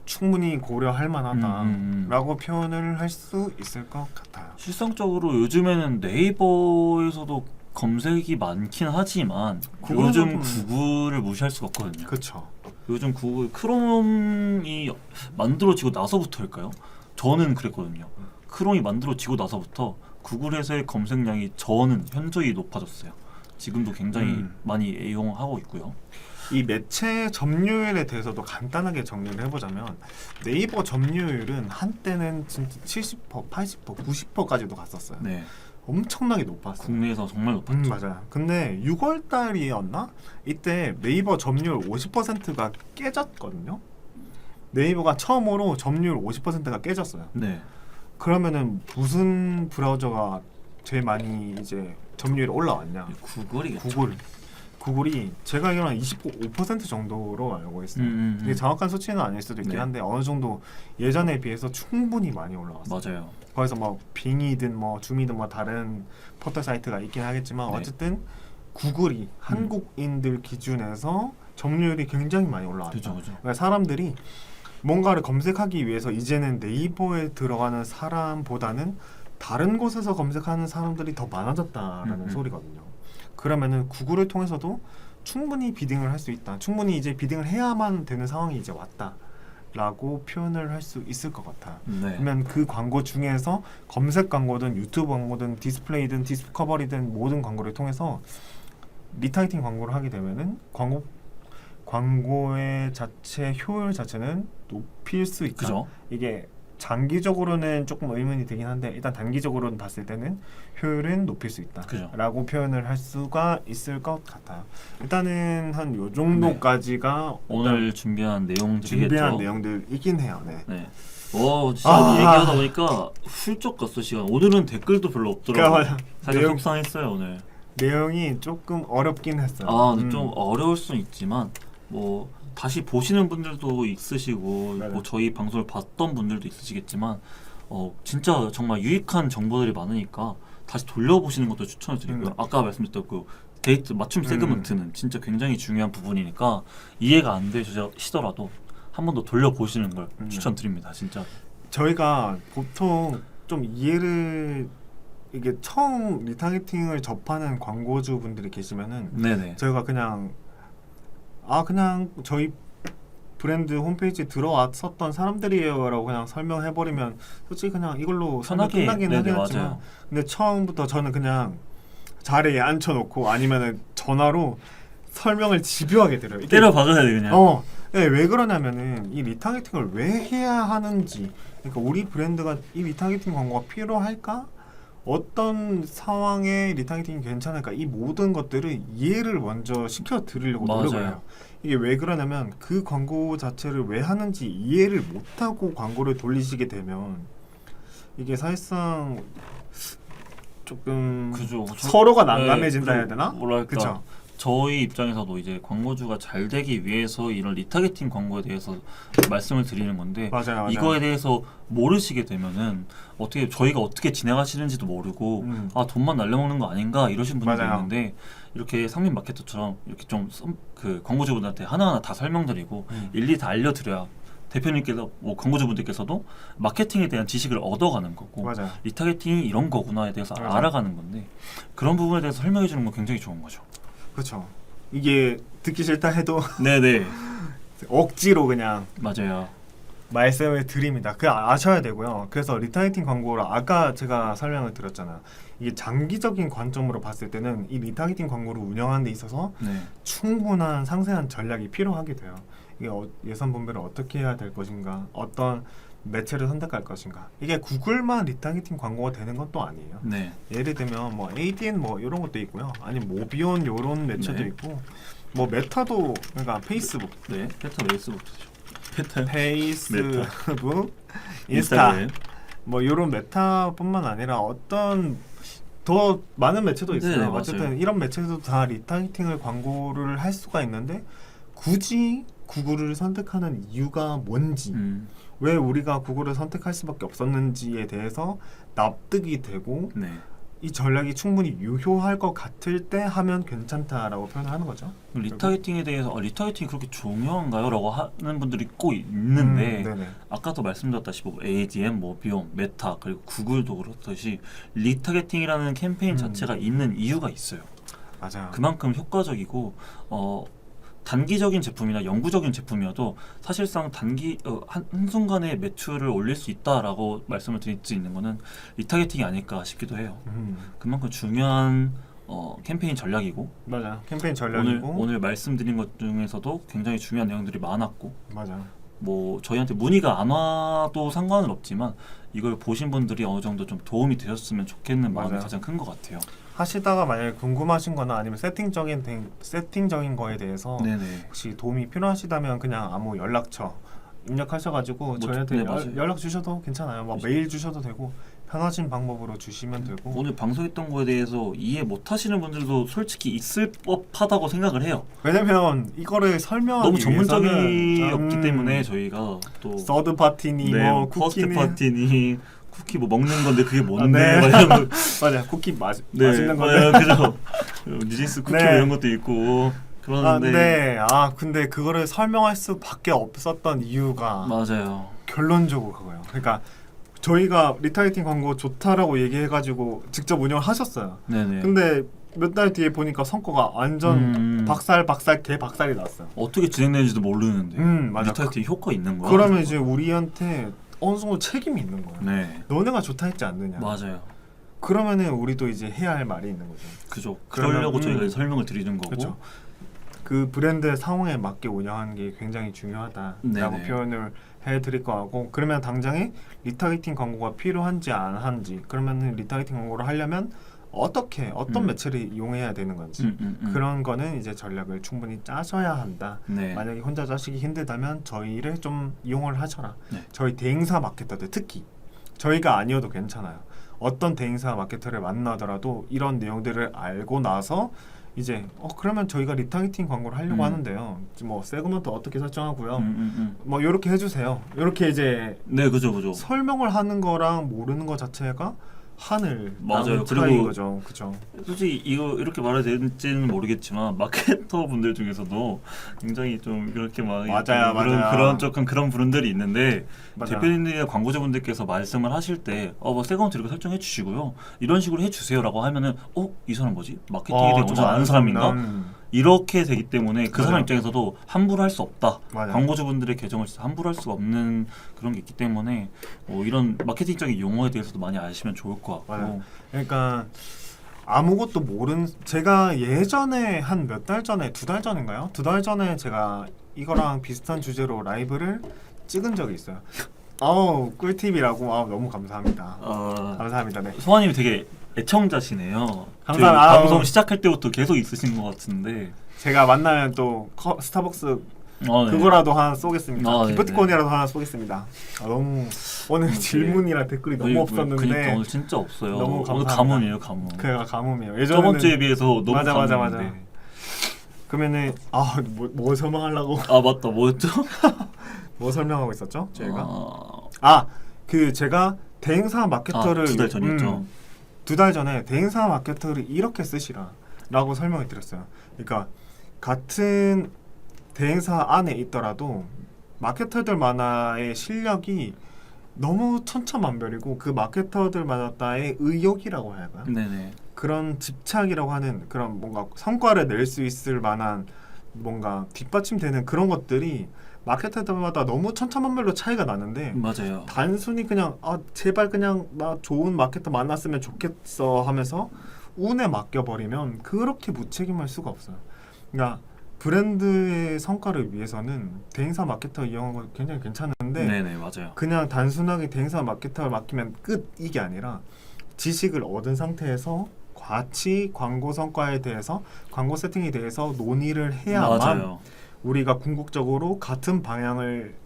충분히 고려할 만하다라고 표현을 할 수 있을 것 같아요. 실상적으로 요즘에는 네이버에서도 검색이 많긴 하지만 요즘 구글을 무시할 수가 없거든요. 그렇죠. 요즘 구글 크롬이 만들어지고 나서부터일까요? 저는 그랬거든요. 크롬이 만들어지고 나서부터 구글에서의 검색량이 저는 현저히 높아졌어요. 지금도 굉장히 많이 애용하고 있고요. 이 매체 점유율에 대해서도 간단하게 정리를 해보자면 네이버 점유율은 한때는 진짜 70%, 80%, 90%까지도 갔었어요. 네. 엄청나게 높았어요. 국내에서 정말 높았죠. 맞아요. 근데 6월 달이었나? 이때 네이버 점유율 50%가 깨졌거든요. 네이버가 처음으로 점유율 50%가 깨졌어요. 네. 그러면은 무슨 브라우저가 제일 많이 이제 점유율이 올라왔냐? 구글이겠죠. 구글이 제가 알기로는 25% 정도로 알고 있어요. 이게 정확한 수치는 아닐 수도 있긴 네. 한데 어느 정도 예전에 비해서 충분히 많이 올라왔어요. 맞아요. 거기서 뭐 빙이든 뭐 줌이든 뭐 다른 포털 사이트가 있긴 하겠지만 네. 어쨌든 구글이 한국인들 기준에서 점유율이 굉장히 많이 올라왔다. 그죠. 그러니까 사람들이 뭔가를 검색하기 위해서 이제는 네이버에 들어가는 사람보다는 다른 곳에서 검색하는 사람들이 더 많아졌다라는 소리거든요. 그러면은 구글을 통해서도 충분히 비딩을 할 수 있다. 충분히 이제 비딩을 해야만 되는 상황이 이제 왔다라고 표현을 할 수 있을 것 같아요. 네. 그러면 그 광고 중에서 검색 광고든 유튜브 광고든 디스플레이든 디스커버리든 모든 광고를 통해서 리타이팅 광고를 하게 되면은 광고의 자체 효율 자체는 높일 수 있다. 그죠. 이게 장기적으로는 조금 의문이 되긴 한데 일단 단기적으로는 봤을 때는 효율은 높일 수 있다 그죠. 라고 표현을 할 수가 있을 것 같아요. 일단은 한 요 정도까지가 오늘 준비한 내용들이겠죠. 준비한 내용들이긴 해요. 네. 네. 진짜 얘기하다 보니까 훌쩍 갔어 시간. 오늘은 댓글도 별로 없더라고요. 사실 내용- 속상했어요 오늘. 내용이 조금 어렵긴 했어요. 근데 좀 어려울 수는 있지만 뭐 다시 보시는 분들도 있으시고 네네. 뭐 저희 방송을 봤던 분들도 있으시겠지만 진짜 정말 유익한 정보들이 많으니까 다시 돌려보시는 것도 추천을 드리고요. 아까 말씀드렸던 그 데이트 맞춤 세그먼트는 진짜 굉장히 중요한 부분이니까 이해가 안 되시더라도 한 번 더 돌려보시는 걸 추천드립니다. 진짜. 저희가 보통 좀 이해를 이게 처음 리타게팅을 접하는 광고주 분들이 계시면은 네네. 저희가 그냥 저희 브랜드 홈페이지에 들어왔었던 사람들이에요라고 그냥 설명해버리면 솔직히 그냥 이걸로 설명 편하게, 끝나긴 네네, 하겠지만 맞아요. 근데 처음부터 저는 그냥 자리에 앉혀놓고 아니면은 전화로 설명을 집요하게 드려요. 이게 때려 박아야 돼 그냥. 네, 왜 그러냐면은 이 리타게팅을 왜 해야 하는지, 그러니까 우리 브랜드가 이 리타게팅 광고가 필요할까? 어떤 상황에 리타게팅이 괜찮을까? 이 모든 것들을 이해를 먼저 시켜 드리려고 노력을 맞아요. 해요. 이게 왜 그러냐면 그 광고 자체를 왜 하는지 이해를 못하고 광고를 돌리시게 되면 이게 사실상 조금 그죠. 서로가 난감해진다 네, 해야 되나? 뭐랄까. 그쵸? 저희 입장에서도 이제 광고주가 잘 되기 위해서 이런 리타게팅 광고에 대해서 말씀을 드리는 건데 맞아요. 이거에 대해서 모르시게 되면은 어떻게 저희가 어떻게 진행하시는지도 모르고 아 돈만 날려먹는 거 아닌가 이러신 분들도 맞아요. 있는데 이렇게 상민 마케터처럼 이렇게 좀 그 광고주분한테 하나하나 다 설명드리고 일일이 다 알려드려야 대표님께서 뭐 광고주분들께서도 마케팅에 대한 지식을 얻어가는 거고 맞아요. 리타게팅이 이런 거구나에 대해서 맞아요. 알아가는 건데 그런 부분에 대해서 설명해 주는 건 굉장히 좋은 거죠. 그렇죠. 이게 듣기 싫다 해도 네네 억지로 그냥 맞아요. 말씀을 드립니다. 그 아셔야 되고요. 그래서 리타게팅 광고를 아까 제가 설명을 드렸잖아요. 이게 장기적인 관점으로 봤을 때는 이 리타게팅 광고를 운영하는 데 있어서 네. 충분한 상세한 전략이 필요하게 돼요. 이게 예산 분배를 어떻게 해야 될 것인가, 어떤 매체를 선택할 것인가. 이게 구글만 리타게팅 광고가 되는 건 또 아니에요. 네. 예를 들면 뭐 ADN 뭐 이런 것도 있고요. 아니 모비온 이런 매체도 네. 있고, 뭐 메타도 그러니까 페이스북, 네. 페타 페이스북이죠. 페타 페이스북, 인스타 뭐 이런 메타뿐만 아니라 어떤 더 많은 매체도 있어요. 네, 어쨌든 맞아요. 이런 매체도 다 리타게팅을 광고를 할 수가 있는데 굳이 구글을 선택하는 이유가 뭔지, 왜 우리가 구글을 선택할 수밖에 없었는지에 대해서 납득이 되고 네. 이 전략이 충분히 유효할 것 같을 때 하면 괜찮다라고 표현을 하는 거죠. 리타게팅에 대해서 리타게팅이 그렇게 중요한가요? 라고 하는 분들이 꼭 있는데 네네. 아까도 말씀드렸다시피 뭐 ADM, 뭐 비용, 메타 그리고 구글도 그렇듯이 리타게팅이라는 캠페인 자체가 있는 이유가 있어요. 맞아요. 그만큼 효과적이고 단기적인 제품이나 영구적인 제품이어도 사실상 한순간에 매출을 올릴 수 있다라고 말씀을 드릴 수 있는 거는 리타게팅이 아닐까 싶기도 해요. 그만큼 중요한 캠페인 전략이고 맞아요. 캠페인 전략이고 오늘 말씀드린 것 중에서도 굉장히 중요한 내용들이 많았고 맞아요. 뭐 저희한테 문의가 안 와도 상관은 없지만 이걸 보신 분들이 어느 정도 좀 도움이 되셨으면 좋겠는 마음이 맞아요. 가장 큰 것 같아요. 하시다가 만약에 궁금하신 거나 아니면 세팅적인 거에 대해서 네네. 혹시 도움이 필요하시다면 그냥 아무 연락처 입력하셔가지고 저희한테 네, 맞아요. 연락 주셔도 괜찮아요. 뭐 메일 주셔도 되고 편하신 방법으로 주시면 되고. 오늘 방송했던 거에 대해서 이해 못 하시는 분들도 솔직히 있을 법하다고 생각을 해요. 왜냐면 이거를 설명하기 너무 전문적이었기 위해서는, 때문에 저희가 또 서드 파티니 뭐 퍼스트 쿠키니 파티니 쿠키 뭐 먹는 건데 그게 뭔데 네. 막 이런 거. 맞아 쿠키 네, 맛있는 건데. 그죠. 뉴진스 쿠키 네. 뭐 이런 것도 있고 그러는데 근데 그거를 설명할 수밖에 없었던 이유가 맞아요. 결론적으로 그거예요. 그러니까 저희가 리타게팅 광고 좋다라고 얘기해가지고 직접 운영을 하셨어요. 네네. 근데 몇 달 뒤에 보니까 성과가 완전 박살 개 박살이 났어요. 어떻게 진행되는지도 모르는데 맞아. 리타게팅 효과 있는 거야. 그러면 이제 우리한테 어느 정도 책임이 있는 거예요. 네. 너네가 좋다 했지 않느냐. 맞아요. 그러면은 우리도 이제 해야 할 말이 있는 거죠. 그죠. 그러면, 그러려고 저희가 설명을 드리는 거고. 그렇죠. 그 브랜드의 상황에 맞게 운영하는 게 굉장히 중요하다라고 네네. 표현을 해드릴 거 하고, 그러면 당장에 리타게팅 광고가 필요한지 안 한지, 그러면 리타게팅 광고를 하려면 어떤 매체를 이용해야 되는 건지 그런 거는 이제 전략을 충분히 짜셔야 한다. 네. 만약에 혼자 짜시기 힘들다면 저희를 좀 이용을 하셔라. 네. 저희 대행사 마케터들 특히 저희가 아니어도 괜찮아요. 어떤 대행사 마케터를 만나더라도 이런 내용들을 알고 나서 이제 그러면 저희가 리타게팅 광고를 하려고 하는데요. 뭐 세그먼트 어떻게 설정하고요. 뭐 이렇게 해주세요. 이렇게 이제 네, 그죠. 설명을 하는 거랑 모르는 거 자체가 한을 맞아요. 그리고 그리고 거죠. 그죠. 솔직히 이거 이렇게 말해도 되는지는 모르겠지만 마케터 분들 중에서도 굉장히 좀 이렇게 막 맞아요, 맞아요. 그런 조금 그런 분들이 있는데 맞아요. 대표님들이나 광고주분들께서 말씀을 하실 때 뭐 세컨드 이렇게 설정해 주시고요 이런 식으로 해주세요라고 하면은 이 사람 뭐지 마케팅에 대해 좀 엄청 아는 사람인가 음. 이렇게 되기 때문에 그 사람 맞아요. 입장에서도 함부로 할 수 없다. 맞아요. 광고주분들의 계정을 진짜 함부로 할 수가 없는 그런 게 있기 때문에 이런 마케팅적인 용어에 대해서도 많이 아시면 좋을 것 같고. 맞아요. 그러니까 아무것도 모르는 제가 예전에 한 몇 달 전에 2달 전인가요? 2달 전에 제가 이거랑 비슷한 주제로 라이브를 찍은 적이 있어요. 아우 꿀팁이라고 너무 감사합니다. 감사합니다. 네. 소아님이 되게 애청자시네요. 감사합니다. 저희 방송 시작할 때부터 계속 있으신 것 같은데. 제가 만나면 또 스타벅스 네. 그거라도 하나 쏘겠습니다. 네네. 기프트콘이라도 하나 쏘겠습니다. 너무 오늘 질문이랑 댓글이 너무 없었는데 그러니까 오늘 진짜 없어요. 너무 오늘 감사합니다. 가뭄이에요, 가뭄. 그가 가뭄이에요. 저번 예전에는 주에 비해서 너무 맞아. 가뭄인데. 그러면은 뭐 설명하려고 맞다. 뭐였죠? 뭐 설명하고 있었죠? 저희가 아, 그 제가 대행사 마케터를 2달 전이었죠. 2달 전에 대행사 마케터를 이렇게 쓰시라라고 설명을 드렸어요. 그러니까 같은 대행사 안에 있더라도 마케터들만의 실력이 너무 천차만별이고 그 마케터들마다의 의욕이라고 해야 할까요? 네네. 그런 집착이라고 하는 그런 뭔가 성과를 낼 수 있을 만한 뭔가 뒷받침되는 그런 것들이 마케터들마다 너무 천차만별로 차이가 나는데 맞아요. 단순히 그냥 제발 그냥 나 좋은 마케터 만났으면 좋겠어 하면서 운에 맡겨버리면 그렇게 무책임할 수가 없어요. 그러니까 브랜드의 성과를 위해서는 대행사 마케터 이용한 거 굉장히 괜찮은데 네네 맞아요. 그냥 단순하게 대행사 마케터를 맡기면 끝 이게 아니라 지식을 얻은 상태에서 같이 광고 성과에 대해서 광고 세팅에 대해서 논의를 해야만 맞아요. 우리가 궁극적으로 같은 방향을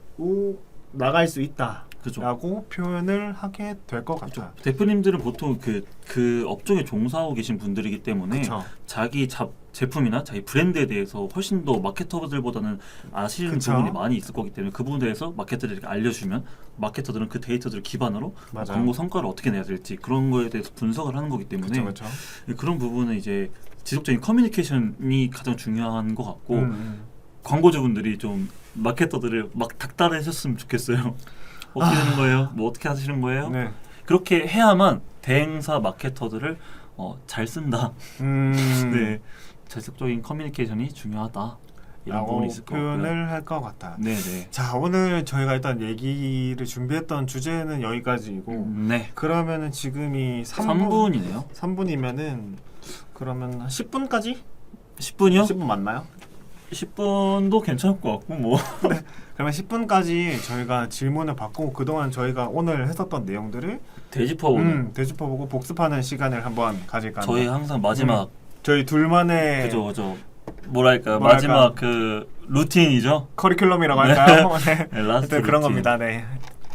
나갈 수 있다. 그죠. 라고 표현을 하게 될 것 같아요. 대표님들은 보통 그 업종에 종사하고 계신 분들이기 때문에 그쵸. 자기 제품이나 자기 브랜드에 대해서 훨씬 더 마케터들보다는 아시는 그쵸. 부분이 많이 있을 거기 때문에 그 부분에 대해서 마케터들에게 알려주면 마케터들은 그 데이터들을 기반으로 맞아요. 광고 성과를 어떻게 내야 될지 그런 거에 대해서 분석을 하는 거기 때문에 그쵸. 그런 부분은 이제 지속적인 커뮤니케이션이 가장 중요한 것 같고 광고주분들이 좀 마케터들을 막 닥달하셨으면 좋겠어요. 어떻게 되는 거예요? 뭐 어떻게 하시는 거예요? 네. 그렇게 해야만 대행사 마케터들을 잘 쓴다. 네, 지속적인 커뮤니케이션이 중요하다. 이런 부분이 라고 있을 것 같고요. 표현을 할 것 같아요. 네네. 자, 오늘 저희가 일단 얘기를 준비했던 주제는 여기까지이고 네. 그러면은 지금이 3분이네요. 3분이면은 그러면 한 10분까지? 10분이요? 10분 맞나요? 10분도 괜찮을 것 같고 뭐. 그러면 10분까지 저희가 질문을 받고 그동안 저희가 오늘 했었던 내용들을 되짚어보는. 되짚어보고 복습하는 시간을 한번 가질까 합니다. 저희 항상 마지막 저희 둘만의 그죠. 뭐랄까 마지막 그 루틴이죠. 커리큘럼이라고 할까요? 네. 네, 라스트 그런 루틴. 겁니다. 네.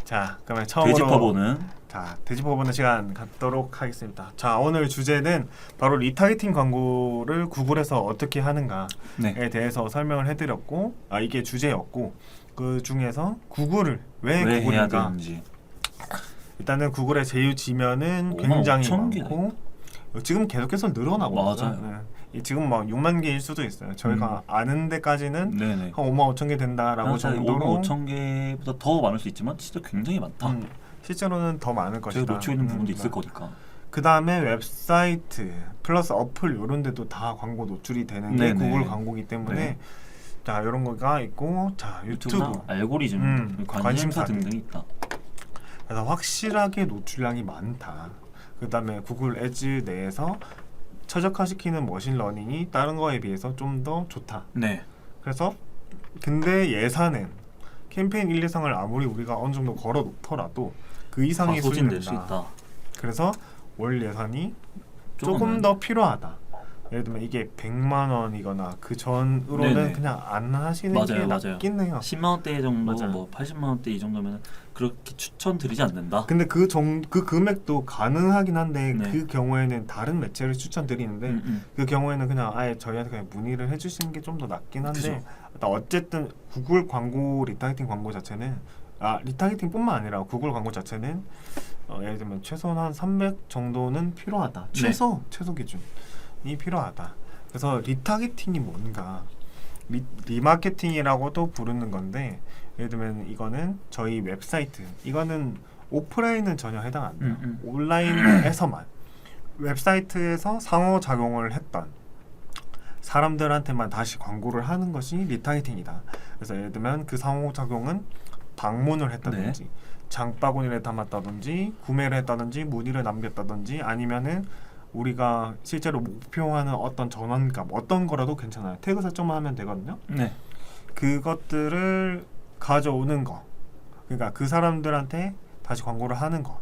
자, 그러면 처음으로 되짚어보는. 되짚어보는 시간 갖도록 하겠습니다. 자, 오늘 주제는 바로 리타이팅 광고를 구글에서 어떻게 하는가에 네. 대해서 설명을 해드렸고, 이게 주제였고, 그 중에서 구글을 왜 왜 해야 구글인가? 되는지. 일단은 구글의 제휴 지면은 5만 굉장히 5천 개나 많고, 지금 계속해서 늘어나고 맞아요. 있어요. 네. 지금 막 6만 개일 수도 있어요. 저희가 아는 데까지는 네네. 한 5만 5천 개 된다라고 정도로 5만 5천 개보다 더 많을 수 있지만 진짜 굉장히 많다. 실제로는 더 많을 것이다. 제가 놓치고 있는 부분도 있을 거니까. 그 다음에 웹사이트 플러스 어플 이런 데도 다 광고 노출이 되는 게 네네. 구글 광고이기 때문에 네. 자 이런 거가 있고 자 유튜브나 유튜브 알고리즘, 관심사 관심사 등등이 있다. 그래서 확실하게 노출량이 많다. 그 다음에 구글 애즈 내에서 최적화시키는 머신러닝이 다른 거에 비해서 좀 더 좋다. 네. 그래서 근데 예산은 캠페인 1, 2상을 아무리 우리가 어느 정도 걸어 놓더라도 그 이상의 소진될 수익을 수 낸다. 있다. 그래서 월 예산이 조금 더 필요하다. 예를 들면 이게 100만 원이거나 그 전으로는 네네. 그냥 안 하시는 게 맞아요. 낫긴 해요. 10만 원대 정도, 맞아요. 뭐 80만 원대 이 정도면 그렇게 추천드리지 않는다. 근데 그 금액도 가능하긴 한데 네. 그 경우에는 다른 매체를 추천드리는데 그 경우에는 그냥 아예 저희한테 그냥 문의를 해주시는 게 좀 더 낫긴 한데 그죠. 일단 어쨌든 구글 광고 리타이팅 광고 자체는 리타이팅뿐만 아니라 구글 광고 자체는 예를 들면 최소한 한 300 정도는 필요하다. 최소 기준이 필요하다. 그래서 리타겟팅이 뭔가 리마케팅이라고도 부르는 건데 예를 들면 이거는 저희 웹사이트 이거는 오프라인은 전혀 해당 안 돼요. 온라인에서만 웹사이트에서 상호작용을 했던 사람들한테만 다시 광고를 하는 것이 리타겟팅이다. 그래서 예를 들면 그 상호작용은 방문을 했다든지 장바구니를 담았다든지 구매를 했다든지 문의를 남겼다든지 아니면은 우리가 실제로 목표하는 어떤 전환감 어떤 거라도 괜찮아요. 태그 설정만 하면 되거든요. 네. 그것들을 가져오는 거. 그러니까 그 사람들한테 다시 광고를 하는 거.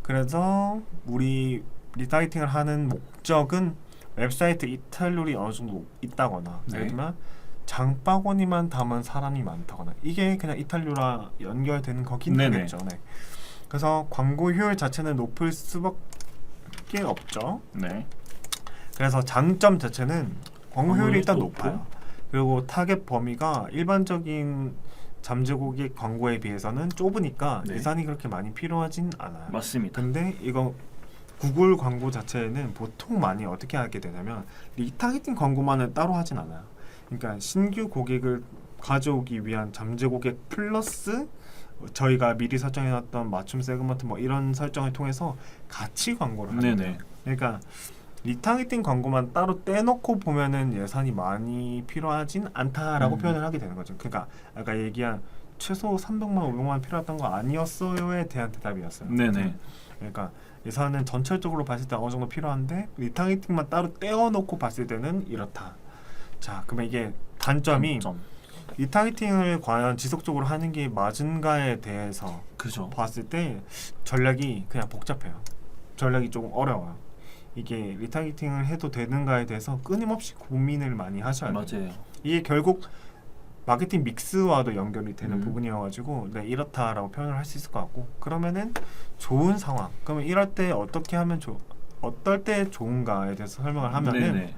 그래서 우리 리타겟팅을 하는 목적은 웹사이트 이탈률이 어느 정도 있다거나 네. 예를 들면 장바구니만 담은 사람이 많다거나 이게 그냥 이탈률과 연결되는 거긴 네네. 하겠죠. 네. 그래서 광고 효율 자체는 높을 수밖에 없죠. 네. 그래서 장점 자체는 광고 효율이 일단 높고. 높아요. 그리고 타겟 범위가 일반적인 잠재 고객 광고에 비해서는 좁으니까 네. 예산이 그렇게 많이 필요하진 않아요. 맞습니다. 근데 이거 구글 광고 자체는 보통 많이 어떻게 하게 되냐면 리타겟팅 광고만은 따로 하진 않아요. 그러니까 신규 고객을 가져오기 위한 잠재 고객 플러스 저희가 미리 설정해놨던 맞춤 세그먼트 뭐 이런 설정을 통해서 같이 광고를 하는 네네. 거예요. 그러니까 리타겟팅 광고만 따로 떼놓고 보면은 예산이 많이 필요하진 않다라고 표현을 하게 되는 거죠. 그러니까 아까 얘기한 최소 300만, 500만 필요했던 거 아니었어요에 대한 대답이었어요. 네네. 그러니까 예산은 전체적으로 봤을 때 어느 정도 필요한데 리타겟팅만 따로 떼어놓고 봤을 때는 이렇다. 자, 그러면 이게 단점이 점. 리타겟팅을 과연 지속적으로 하는 게 맞은가에 대해서 그죠. 봤을 때 전략이 그냥 복잡해요. 전략이 조금 어려워요. 이게 리타겟팅을 해도 되는가에 대해서 끊임없이 고민을 많이 하셔야 돼요. 맞아요. 이게 결국 마케팅 믹스와도 연결이 되는 음. 부분이어가지고 네, 이렇다라고 표현을 할 수 있을 것 같고 그러면은 좋은 상황 그러면 이럴 때 어떻게 하면 어떨 때 좋은가에 대해서 설명을 하면은 네네.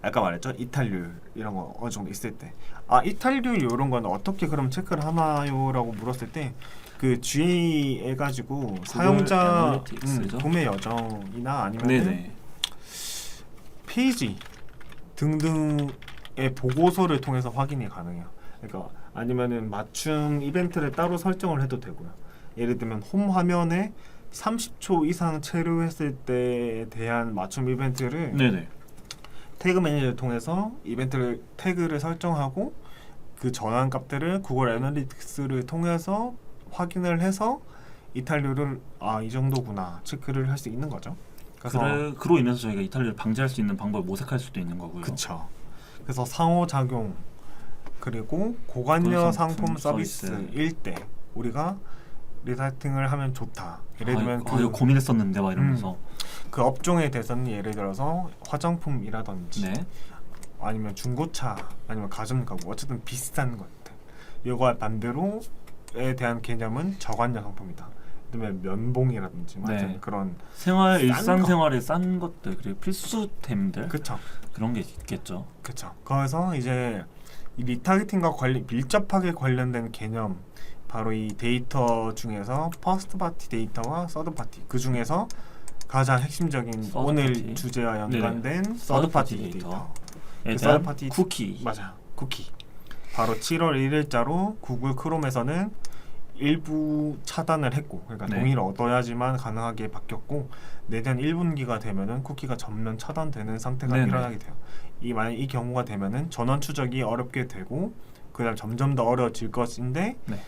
아까 말했죠 이탈률 이런 거 어느 정도 있을 때 아 이탈률 이런 건 어떻게 그럼 체크를 하나요라고 물었을 때 그 GA 해가지고 사용자 애널리틱스죠? 구매 여정이나 아니면 네네. 페이지 등등의 보고서를 통해서 확인이 가능해요. 그러니까 아니면은 맞춤 이벤트를 따로 설정을 해도 되고요. 예를 들면 홈 화면에 30초 이상 체류했을 때에 대한 맞춤 이벤트를 네네. 태그 매니저를 통해서 이벤트를 태그를 설정하고 그 전환 값들을 구글 애널리틱스를 통해서 확인을 해서 이탈률을 이 정도구나 체크를 할 수 있는 거죠. 그로 인해서 저희가 이탈리아를 방지할 수 있는 방법을 모색할 수도 있는 거고요. 그쵸. 그래서 상호작용 그리고 고관여 상품 서비스일 때 우리가 리타겟팅을 하면 좋다. 예를 들면 이거 고민했었는데 막 이러면서 그 업종에 대해서는 예를 들어서 화장품이라든지 네. 아니면 중고차 아니면 가전가구 어쨌든 비싼 것들 이거와 반대로에 대한 개념은 저관여 상품이다. 그다음에 면봉이라든지 네. 그런 일상생활에 싼 것들 그리고 필수템들 그쵸. 그런 게 있겠죠. 그쵸. 거기서 이제 이 리타겟팅과 밀접하게 관련된 개념 바로 이 데이터 중에서 퍼스트 파티 데이터와 서드 파티 그 중에서 가장 핵심적인 서드 오늘 파티. 주제와 연관된 서드 파티 데이터. 에 그 대한 서드 파티 쿠키. 맞아. 쿠키. 바로 7월 1일자로 구글 크롬에서는 일부 차단을 했고 그러니까 네. 동의를 얻어야지만 가능하게 바뀌었고 내년 1분기가 되면은 쿠키가 전면 차단되는 상태가 네네. 일어나게 돼요. 만약 이 경우가 되면은 전원 추적이 어렵게 되고 그다음 점점 더 어려워질 것인데 네.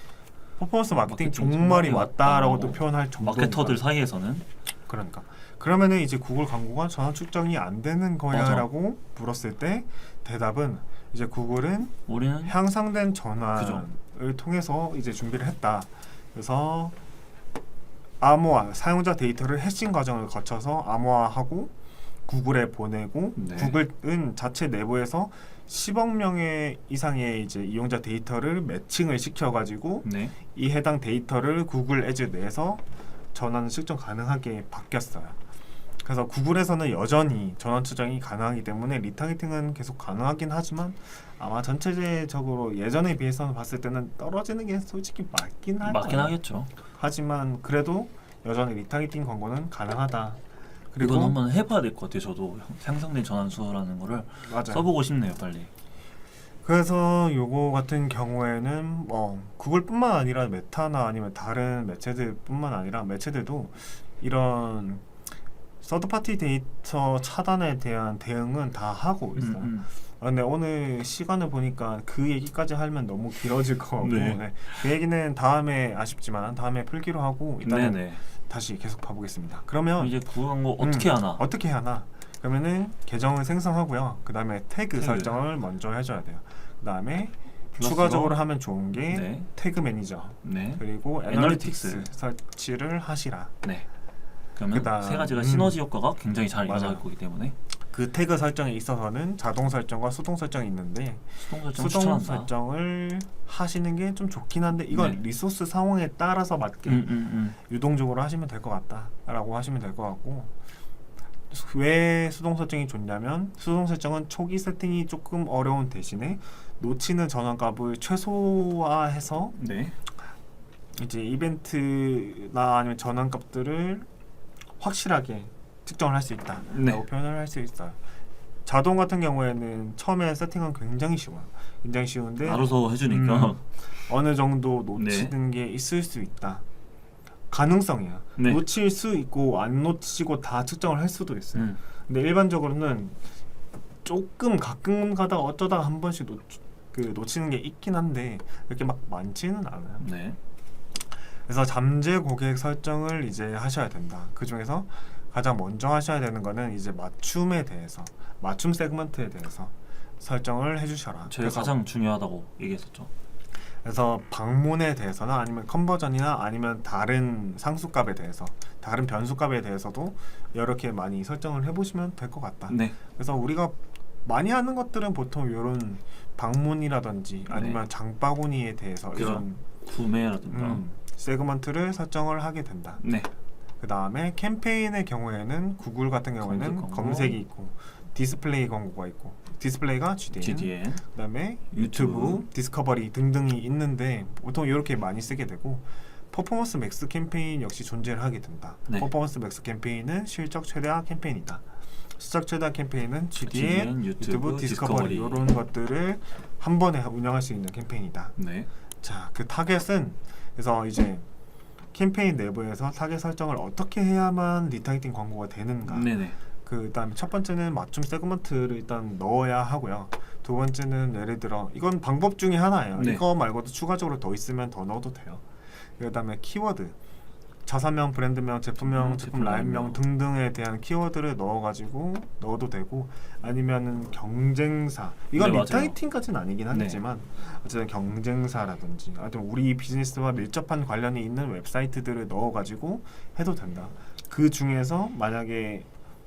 퍼포먼스 마케팅 마케팅 종말이 종말이 왔다라고도 왔다. 표현할 정도니까. 마케터들 사이에서는 그러니까 그러면은 이제 구글 광고가 전원 측정이 안 되는 거야라고 물었을 때 대답은 이제 구글은 우리는 향상된 전환을 그죠. 통해서 이제 준비를 했다. 그래서 암호화 사용자 데이터를 해싱 과정을 거쳐서 암호화하고 구글에 보내고 네. 구글은 자체 내부에서 10억 명의 이상의 이제 이용자 데이터를 매칭을 시켜가지고 네. 이 해당 데이터를 구글 애즈 내에서 전환 측정 가능하게 바뀌었어요. 그래서 구글에서는 여전히 전원 추정이 가능하기 때문에 리타겟팅은 계속 가능하긴 하지만 아마 전체적으로 예전에 비해서는 봤을 때는 떨어지는 게 솔직히 맞긴 할 거예요. 하겠죠. 하지만 그래도 여전히 리타겟팅 광고는 가능하다. 그리고 이건 한번 해봐야 될 것 같아요. 저도 향상된 전환수라는 거를 맞아요. 써보고 싶네요, 빨리. 그래서 요거 같은 경우에는 구글뿐만 아니라 메타나 아니면 다른 매체들뿐만 아니라 매체들도 이런 서드파티 데이터 차단에 대한 대응은 다 하고 있어요. 근데 오늘 시간을 보니까 그 얘기까지 하면 너무 길어질 것 같고 네. 네. 그 얘기는 다음에 아쉽지만 다음에 풀기로 하고 일단은 네네. 다시 계속 봐보겠습니다. 그러면 이제 그 광고 어떻게 하나? 어떻게 하나? 그러면은 계정을 생성하고요. 그 다음에 태그 설정을 먼저 해줘야 돼요. 그 다음에 플러스로 추가적으로 하면 좋은 게 네. 태그 매니저 네. 그리고 애널리틱스. 애널리틱스 설치를 하시라. 네. 그러면 그다음, 세 가지가 시너지 효과가 굉장히 잘 맞아요. 일어날 거기 때문에 그 태그 설정에 있어서는 자동 설정과 수동 설정이 있는데 수동 설정 수동 추천한다. 설정을 하시는 게 좀 좋긴 한데 이건 네. 리소스 상황에 따라서 맞게 유동적으로 하시면 될 것 같다라고 하시면 될 것 같고 왜 수동 설정이 좋냐면 수동 설정은 초기 세팅이 조금 어려운 대신에 놓치는 전환값을 최소화해서 네. 이제 이벤트나 아니면 전환값들을 확실하게 측정을 할 수 있다라고 네. 표현을 할 수 있어요. 자동 같은 경우에는 처음에 세팅은 굉장히 쉬워요. 굉장히 쉬운데 알아서 해주니까. 어느 정도 놓치는 게 있을 수 있다. 가능성이야. 네. 놓칠 수 있고 안 놓치고 다 측정을 할 수도 있어요. 근데 일반적으로는 조금 가끔 가다가 어쩌다가 한 번씩 놓치는 게 있긴 한데 그렇게 막 많지는 않아요. 네. 그래서 잠재 고객 설정을 이제 하셔야 된다. 그 중에서 가장 먼저 하셔야 되는 거는 이제 맞춤에 대해서, 맞춤 세그먼트에 대해서 설정을 해주셔라. 제가 가장 중요하다고 얘기했었죠. 그래서 방문에 대해서나 아니면 컨버전이나 아니면 다른 상수값에 대해서, 다른 변수값에 대해서도 이렇게 많이 설정을 해보시면 될 것 같다. 네. 그래서 우리가 많이 하는 것들은 보통 이런 방문이라든지 아니면 장바구니에 대해서 그죠. 이런 구매라든가. 세그먼트를 설정을 하게 된다. 네. 그 다음에 캠페인의 경우에는 구글 같은 경우에는 검색 광고. 검색이 있고 디스플레이 광고가 있고 디스플레이가 GDN, 그 다음에 유튜브, 디스커버리 등등이 있는데 보통 이렇게 많이 쓰게 되고 퍼포먼스 맥스 캠페인 역시 존재를 하게 된다. 네. 퍼포먼스 맥스 캠페인은 실적 최대화 캠페인이다. 실적 최대화 캠페인은 GDN, 유튜브, 디스커버리 이런 것들을 한 번에 운영할 수 있는 캠페인이다. 네. 자, 그 타겟은 그래서 이제 캠페인 내부에서 타겟 설정을 어떻게 해야만 리타겟팅 광고가 되는가. 네네. 그 다음에 첫 번째는 맞춤 세그먼트를 일단 넣어야 하고요. 두 번째는 예를 들어 이건 방법 중에 하나예요. 네. 이거 말고도 추가적으로 더 있으면 더 넣어도 돼요. 그 다음에 키워드, 자사명, 브랜드명, 제품명, 제품 라인명 등등에 대한 키워드를 넣어가지고 넣어도 되고 아니면은 경쟁사 이건 네, 리타겟팅까지는 아니긴 하겠지만 어쨌든 경쟁사라든지 아니면 우리 비즈니스와 밀접한 관련이 있는 웹사이트들을 넣어가지고 해도 된다. 그 중에서 만약에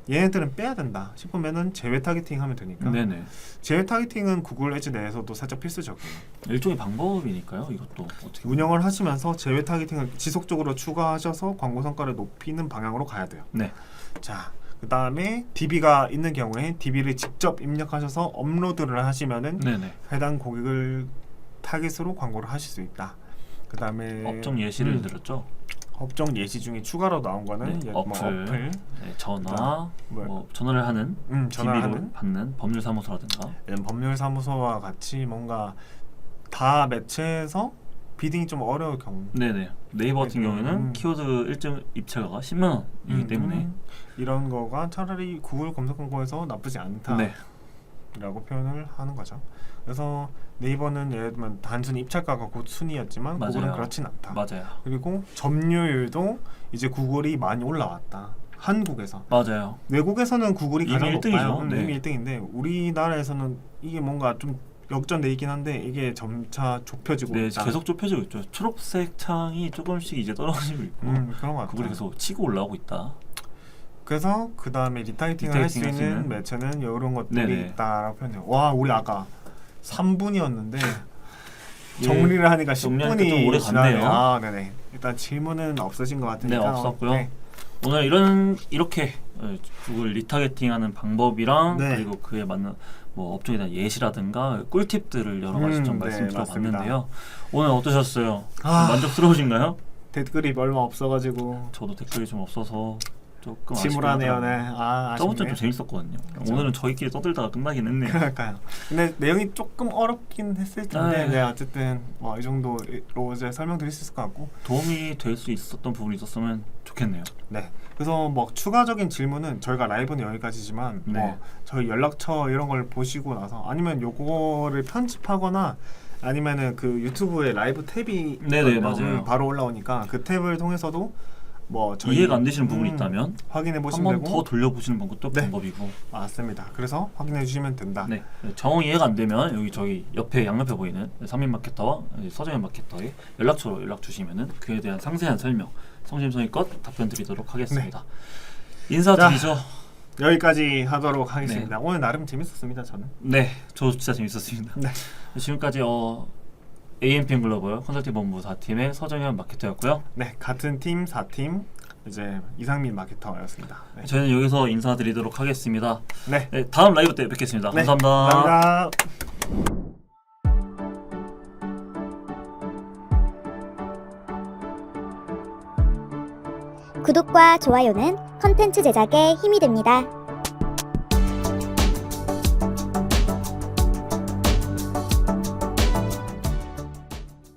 얘네들은 빼야 된다 싶으면은 제외 타겟팅 하면 되니까. 네네. 제외 타겟팅은 구글 에즈 내에서도 살짝 필수적이에요. 일종의 방법이니까요. 이것도 어떻게 운영을 하시면서 제외 타겟팅을 지속적으로 추가하셔서 광고 성과를 높이는 방향으로 가야 돼요. 네. 자, 그 다음에 DB가 있는 경우에 DB를 직접 입력하셔서 업로드를 하시면은 네네. 해당 고객을 타겟으로 광고를 하실 수 있다. 그 다음에 업종 예시를 들었죠. 업종 예시 중에 추가로 나온 거는 네, 뭐 어플, 어플, 네, 전화, 뭐 뭐 전화를 하는, 전화를 DB를 하는 받는 법률사무소라든가. 이런 법률사무소와 같이 뭔가 다 매체에서 비딩이 좀 어려울 경우 네네. 네이버 같은 경우에는 음. 키워드 일정 입찰가가 10만 원이기 때문에 이런 거가 차라리 구글 검색 광고에서 나쁘지 않다라고 네. 표현을 하는 거죠. 그래서 네이버는 예를 들면 단순히 입찰가가 곧 순위였지만 맞아요. 구글은 그렇진 않다. 맞아요. 그리고 점유율도 이제 구글이 많이 올라왔다. 한국에서. 맞아요. 외국에서는 구글이 이미 가장 1등이죠. 높아요. 네. 이미 1등인데 우리나라에서는 이게 뭔가 좀 역전돼 있긴 한데 이게 점차 좁혀지고 네, 있다. 계속 좁혀지고 있죠. 초록색 창이 조금씩 이제 떨어지고 있고 그런 것 같아요. 구글이 계속 치고 올라오고 있다. 그래서 그 다음에 리타겟팅을 할 수 있는 매체는 이런 것들이 네네. 있다라고 표현해요. 와, 우리 아까 3분이었는데 정리를 하니까 정리하니까 좀 10분이 오래 지나네요. 갔네요. 아, 네네. 일단 질문은 없으신 것 같으니까. 네, 없었고요. 네. 오늘 이렇게 구글 리타겟팅하는 방법이랑 네. 그리고 그에 맞는 뭐 업종에 대한 예시라든가 꿀팁들을 여러 가지 좀 네, 말씀드려봤는데요. 맞습니다. 오늘 어떠셨어요? 아. 만족스러우신가요? 댓글이 얼마 없어가지고 저도 댓글이 좀 없어서 조금 침울하네요. 네. 아쉽긴 아, 저번 주좀 아쉽네. 재밌었거든요. 그쵸. 오늘은 저희끼리 떠들다가 끝나긴 했네요. 그러니까요. 근데 내용이 조금 어렵긴 했을 텐데, 네. 네, 어쨌든 뭐 이 정도로 이제 설명드릴 수 있을 것 같고, 도움이 될 수 있었던 부분이 있었으면 좋겠네요. 네. 그래서 뭐 추가적인 질문은 저희가 라이브는 여기까지지만, 네. 뭐 저희 연락처 이런 걸 보시고 나서 아니면 요거를 편집하거나 아니면은 그 유튜브에 라이브 탭이 네네, 있거든요. 맞아요. 바로 올라오니까 그 탭을 통해서도 뭐 저희 이해가 안 되시는 부분이 있다면 확인해 한 보시면 번 되고 더 돌려보시는 방법도 네. 방법이고. 맞습니다. 그래서 확인해 주시면 된다. 네. 정 이해가 안 되면 여기 저희 옆에 양옆에 보이는 상민 마케터와 서정현 마케터의 연락처로 연락 주시면은 그에 대한 상세한 설명 성심성의껏 답변 드리도록 하겠습니다. 인사드리죠. 여기까지 하도록 하겠습니다. 오늘 나름 재밌었습니다. 저는. 네, 저 진짜 재밌었습니다. 네. 지금까지 AMPM 글로벌 컨설팅 본부 4팀의 서정현 마케터였고요. 네, 같은 팀 4팀 이제 이상민 마케터였습니다. 네. 저희는 여기서 인사드리도록 하겠습니다. 네. 네, 다음 라이브 때 뵙겠습니다. 네, 감사합니다. 감사합니다. 구독과 좋아요는 컨텐츠 제작에 힘이 됩니다.